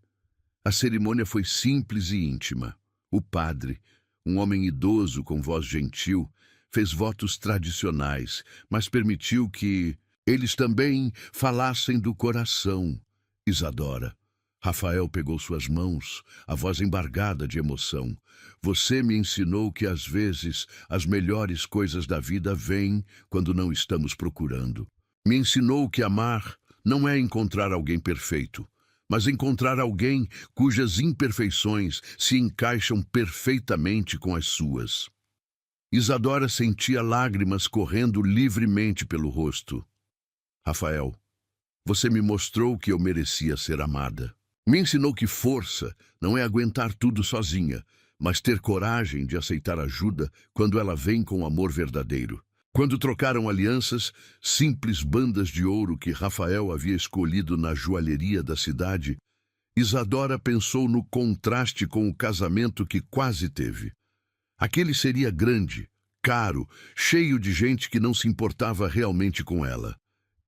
A cerimônia foi simples e íntima. O padre, um homem idoso com voz gentil, fez votos tradicionais, mas permitiu que eles também falassem do coração. Isadora. Rafael pegou suas mãos, a voz embargada de emoção. Você me ensinou que às vezes as melhores coisas da vida vêm quando não estamos procurando. Me ensinou que amar não é encontrar alguém perfeito, mas encontrar alguém cujas imperfeições se encaixam perfeitamente com as suas. Isadora sentia lágrimas correndo livremente pelo rosto. Rafael, você me mostrou que eu merecia ser amada. Me ensinou que força não é aguentar tudo sozinha, mas ter coragem de aceitar ajuda quando ela vem com amor verdadeiro. Quando trocaram alianças, simples bandas de ouro que Rafael havia escolhido na joalheria da cidade, Isadora pensou no contraste com o casamento que quase teve. Aquele seria grande, caro, cheio de gente que não se importava realmente com ela.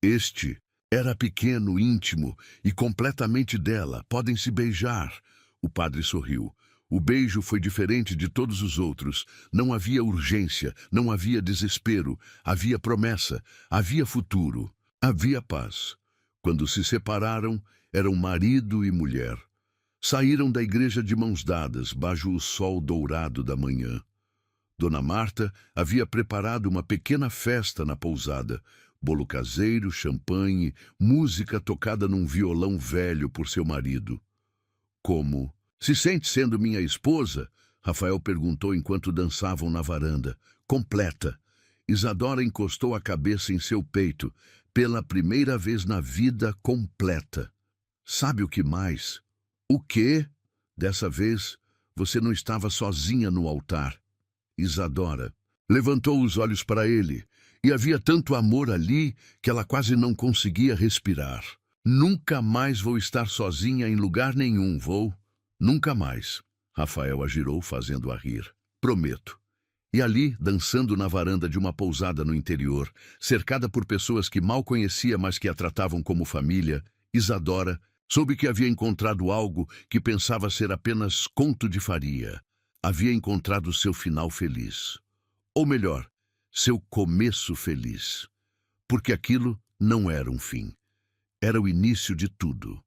Este era pequeno, íntimo e completamente dela. Podem se beijar. O padre sorriu. O beijo foi diferente de todos os outros. Não havia urgência, não havia desespero. Havia promessa, havia futuro, havia paz. Quando se separaram, eram marido e mulher. Saíram da igreja de mãos dadas, baixo o sol dourado da manhã. Dona Marta havia preparado uma pequena festa na pousada. Bolo caseiro, champanhe, música tocada num violão velho por seu marido. Como? Se sente sendo minha esposa? Rafael perguntou enquanto dançavam na varanda. Completa. Isadora encostou a cabeça em seu peito. Pela primeira vez na vida, completa. Sabe o que mais? O quê? Dessa vez, você não estava sozinha no altar. Isadora levantou os olhos para ele. E havia tanto amor ali que ela quase não conseguia respirar. Nunca mais vou estar sozinha em lugar nenhum, vou. Nunca mais. Rafael a girou, fazendo-a rir. Prometo. E ali, dançando na varanda de uma pousada no interior, cercada por pessoas que mal conhecia, mas que a tratavam como família, Isadora soube que havia encontrado algo que pensava ser apenas conto de faria. Havia encontrado seu final feliz. Ou melhor, seu começo feliz. Porque aquilo não era um fim. Era o início de tudo.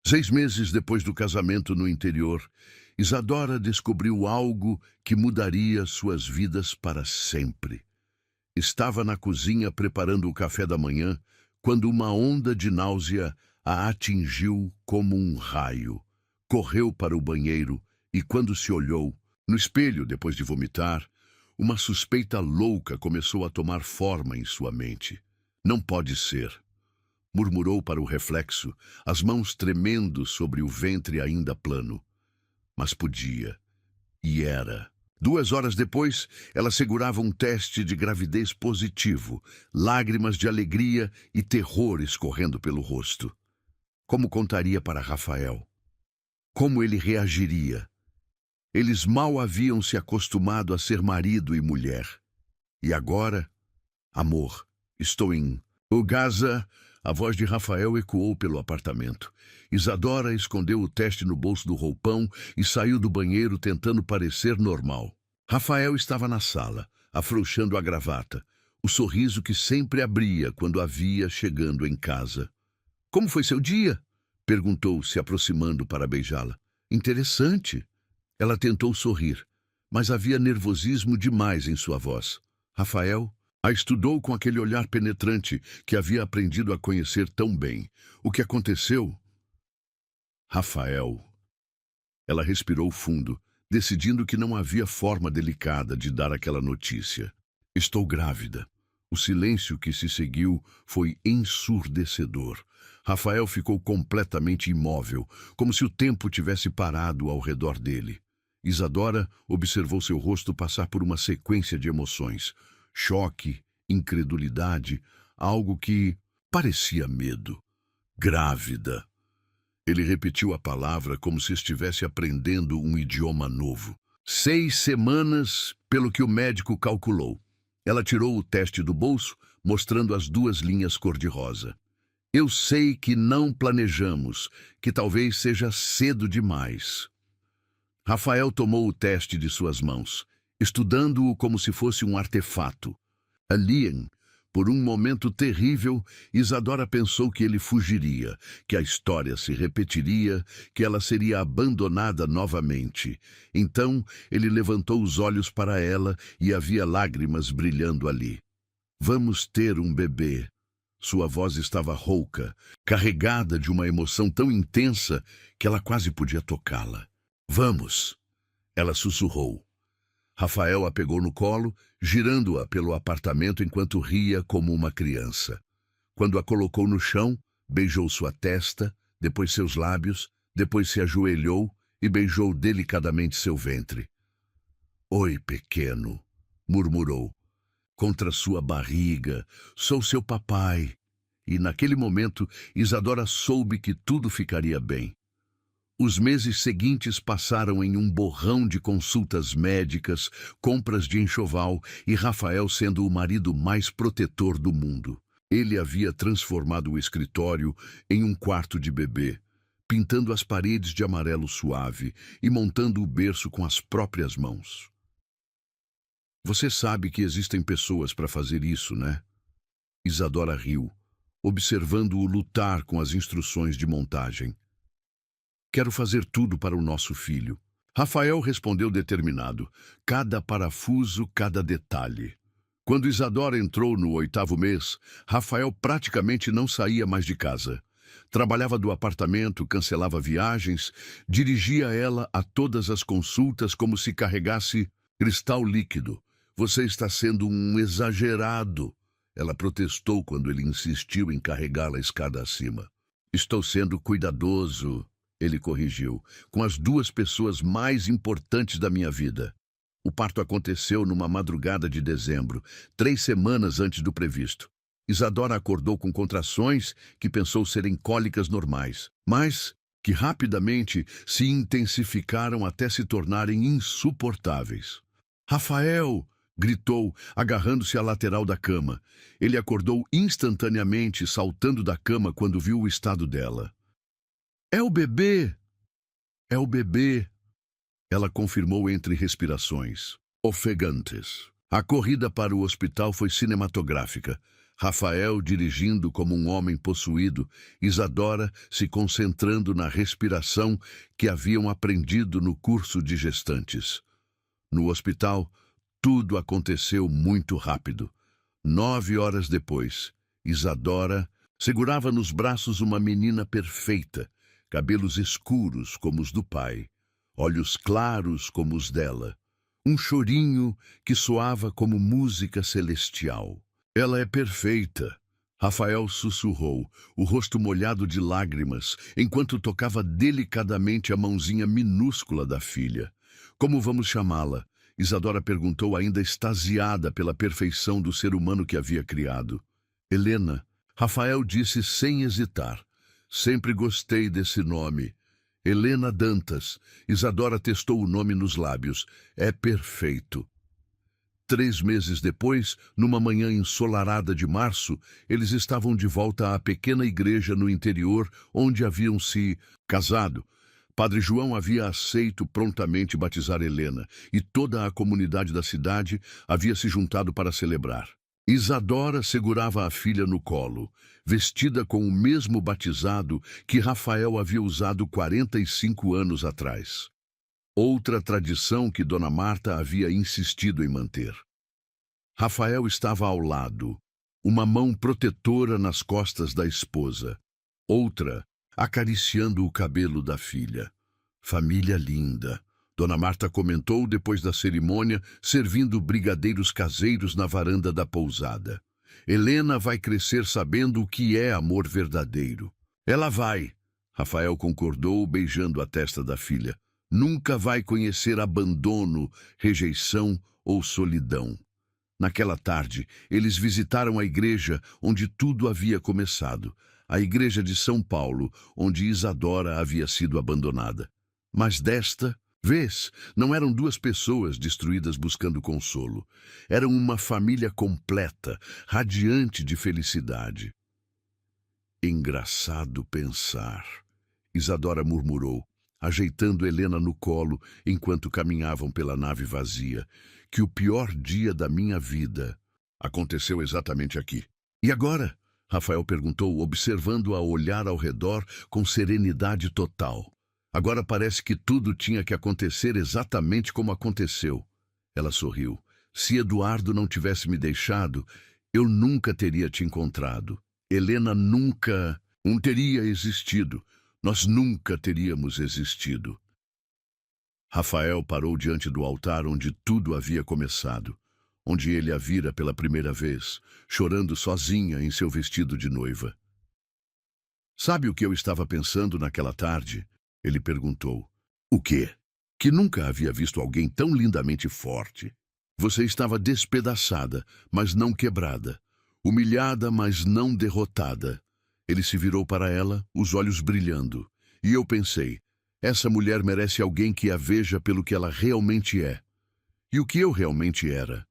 6 meses depois do casamento no interior, Isadora descobriu algo que mudaria suas vidas para sempre. Estava na cozinha preparando o café da manhã, quando uma onda de náusea a atingiu como um raio. Correu para o banheiro e, quando se olhou no espelho depois de vomitar, uma suspeita louca começou a tomar forma em sua mente. Não pode ser, murmurou para o reflexo, as mãos tremendo sobre o ventre ainda plano. Mas podia. E era. 2 horas depois, ela segurava um teste de gravidez positivo, lágrimas de alegria e terror escorrendo pelo rosto. Como contaria para Rafael? Como ele reagiria? Eles mal haviam se acostumado a ser marido e mulher. E agora? Amor, estou em... O Gaza... A voz de Rafael ecoou pelo apartamento. Isadora escondeu o teste no bolso do roupão e saiu do banheiro tentando parecer normal. Rafael estava na sala, afrouxando a gravata, o sorriso que sempre abria quando a via chegando em casa. "Como foi seu dia?" perguntou, se aproximando para beijá-la. "Interessante." Ela tentou sorrir, mas havia nervosismo demais em sua voz. Rafael a estudou com aquele olhar penetrante que havia aprendido a conhecer tão bem. "O que aconteceu?" "Rafael." Ela respirou fundo, decidindo que não havia forma delicada de dar aquela notícia. "Estou grávida." O silêncio que se seguiu foi ensurdecedor. Rafael ficou completamente imóvel, como se o tempo tivesse parado ao redor dele. Isadora observou seu rosto passar por uma sequência de emoções. Choque, incredulidade, algo que parecia medo. "Grávida." Ele repetiu a palavra como se estivesse aprendendo um idioma novo. 6 semanas, pelo que o médico calculou. Ela tirou o teste do bolso, mostrando as 2 linhas cor-de-rosa. "Eu sei que não planejamos, que talvez seja cedo demais." Rafael tomou o teste de suas mãos, estudando-o como se fosse um artefato. Alien. Por um momento terrível, Isadora pensou que ele fugiria, que a história se repetiria, que ela seria abandonada novamente. Então, ele levantou os olhos para ela e havia lágrimas brilhando ali. "Vamos ter um bebê." Sua voz estava rouca, carregada de uma emoção tão intensa que ela quase podia tocá-la. "Vamos." Ela sussurrou. Rafael a pegou no colo, girando-a pelo apartamento enquanto ria como uma criança. Quando a colocou no chão, beijou sua testa, depois seus lábios, depois se ajoelhou e beijou delicadamente seu ventre. "Oi, pequeno", murmurou. "Contra sua barriga, sou seu papai." E naquele momento, Isadora soube que tudo ficaria bem. Os meses seguintes passaram em um borrão de consultas médicas, compras de enxoval e Rafael sendo o marido mais protetor do mundo. Ele havia transformado o escritório em um quarto de bebê, pintando as paredes de amarelo suave e montando o berço com as próprias mãos. "Você sabe que existem pessoas para fazer isso, né?" Isadora riu, observando-o lutar com as instruções de montagem. "Quero fazer tudo para o nosso filho." Rafael respondeu determinado, cada parafuso, cada detalhe. Quando Isadora entrou no 8º mês, Rafael praticamente não saía mais de casa. Trabalhava do apartamento, cancelava viagens, dirigia ela a todas as consultas como se carregasse cristal líquido. "Você está sendo um exagerado." Ela protestou quando ele insistiu em carregá-la a escada acima. "Estou sendo cuidadoso", ele corrigiu, "com as 2 pessoas mais importantes da minha vida." O parto aconteceu numa madrugada de dezembro, 3 semanas antes do previsto. Isadora acordou com contrações que pensou serem cólicas normais, mas que rapidamente se intensificaram até se tornarem insuportáveis. "Rafael!" gritou, agarrando-se à lateral da cama. Ele acordou instantaneamente, saltando da cama quando viu o estado dela. "É o bebê! É o bebê!" Ela confirmou entre respirações ofegantes. A corrida para o hospital foi cinematográfica. Rafael dirigindo como um homem possuído, Isadora se concentrando na respiração que haviam aprendido no curso de gestantes. No hospital, tudo aconteceu muito rápido. 9 horas depois, Isadora segurava nos braços uma menina perfeita, cabelos escuros como os do pai, olhos claros como os dela, um chorinho que soava como música celestial. "Ela é perfeita", Rafael sussurrou, o rosto molhado de lágrimas, enquanto tocava delicadamente a mãozinha minúscula da filha. "Como vamos chamá-la?" Isadora perguntou, ainda extasiada pela perfeição do ser humano que havia criado. "Helena", Rafael disse sem hesitar. "Sempre gostei desse nome." "Helena Dantas." Isadora testou o nome nos lábios. "É perfeito." 3 meses depois, numa manhã ensolarada de março, eles estavam de volta à pequena igreja no interior onde haviam se casado. Padre João havia aceito prontamente batizar Helena, e toda a comunidade da cidade havia se juntado para celebrar. Isadora segurava a filha no colo, vestida com o mesmo batizado que Rafael havia usado 45 anos atrás. Outra tradição que Dona Marta havia insistido em manter. Rafael estava ao lado, uma mão protetora nas costas da esposa, outra acariciando o cabelo da filha. Família linda, Dona Marta comentou depois da cerimônia, servindo brigadeiros caseiros na varanda da pousada. Helena vai crescer sabendo o que é amor verdadeiro. Ela vai, Rafael concordou, beijando a testa da filha. Nunca vai conhecer abandono, rejeição ou solidão. Naquela tarde, eles visitaram a igreja onde tudo havia começado, a igreja de São Paulo, onde Isadora havia sido abandonada. Mas desta vez, não eram duas pessoas destruídas buscando consolo. Eram uma família completa, radiante de felicidade. Engraçado pensar, Isadora murmurou, ajeitando Helena no colo enquanto caminhavam pela nave vazia, que o pior dia da minha vida aconteceu exatamente aqui. E agora? Rafael perguntou, observando-a olhar ao redor com serenidade total. Agora parece que tudo tinha que acontecer exatamente como aconteceu. Ela sorriu. Se Eduardo não tivesse me deixado, eu nunca teria te encontrado. Helena nunca teria existido. Nós nunca teríamos existido. Rafael parou diante do altar onde tudo havia começado, onde ele a vira pela primeira vez, chorando sozinha em seu vestido de noiva. Sabe o que eu estava pensando naquela tarde? Ele perguntou. O quê? Que nunca havia visto alguém tão lindamente forte. Você estava despedaçada, mas não quebrada. Humilhada, mas não derrotada. Ele se virou para ela, os olhos brilhando. E eu pensei, essa mulher merece alguém que a veja pelo que ela realmente é. E o que eu realmente era?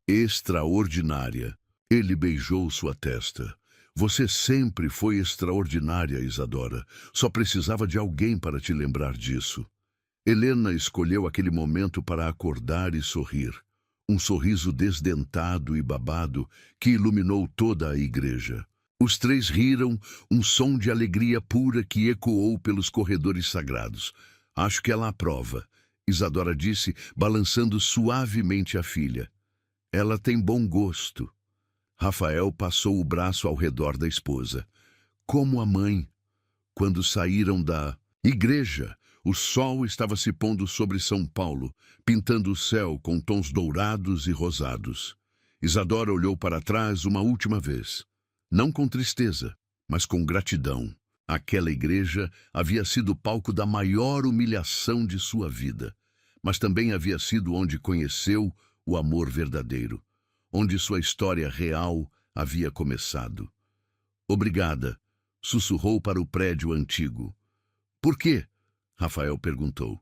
Extraordinária. Ele beijou sua testa. Você sempre foi extraordinária, Isadora. Só precisava de alguém para te lembrar disso. Helena escolheu aquele momento para acordar e sorrir. Um sorriso desdentado e babado que iluminou toda a igreja. Os três riram, um som de alegria pura que ecoou pelos corredores sagrados. Acho que ela aprova, Isadora disse, balançando suavemente a filha. Ela tem bom gosto. Rafael passou o braço ao redor da esposa. Como a mãe. Quando saíram da igreja, o sol estava se pondo sobre São Paulo, pintando o céu com tons dourados e rosados. Isadora olhou para trás uma última vez. Não com tristeza, mas com gratidão. Aquela igreja havia sido palco da maior humilhação de sua vida, mas também havia sido onde conheceu o amor verdadeiro, onde sua história real havia começado. Obrigada, sussurrou para o prédio antigo. Por quê? Rafael perguntou.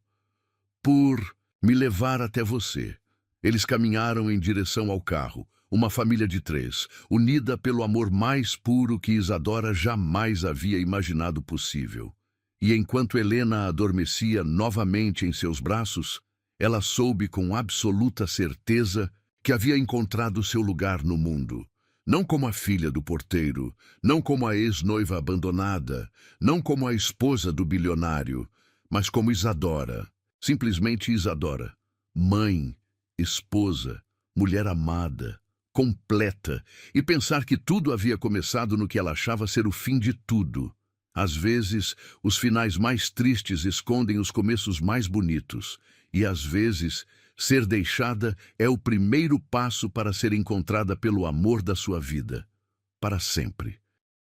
Por me levar até você. Eles caminharam em direção ao carro. Uma família de três, unida pelo amor mais puro que Isadora jamais havia imaginado possível. E enquanto Helena adormecia novamente em seus braços, ela soube com absoluta certeza que havia encontrado seu lugar no mundo. Não como a filha do porteiro, não como a ex-noiva abandonada, não como a esposa do bilionário, mas como Isadora, simplesmente Isadora. Mãe, esposa, mulher amada, completa, e pensar que tudo havia começado no que ela achava ser o fim de tudo. Às vezes, os finais mais tristes escondem os começos mais bonitos, e às vezes, ser deixada é o primeiro passo para ser encontrada pelo amor da sua vida, para sempre.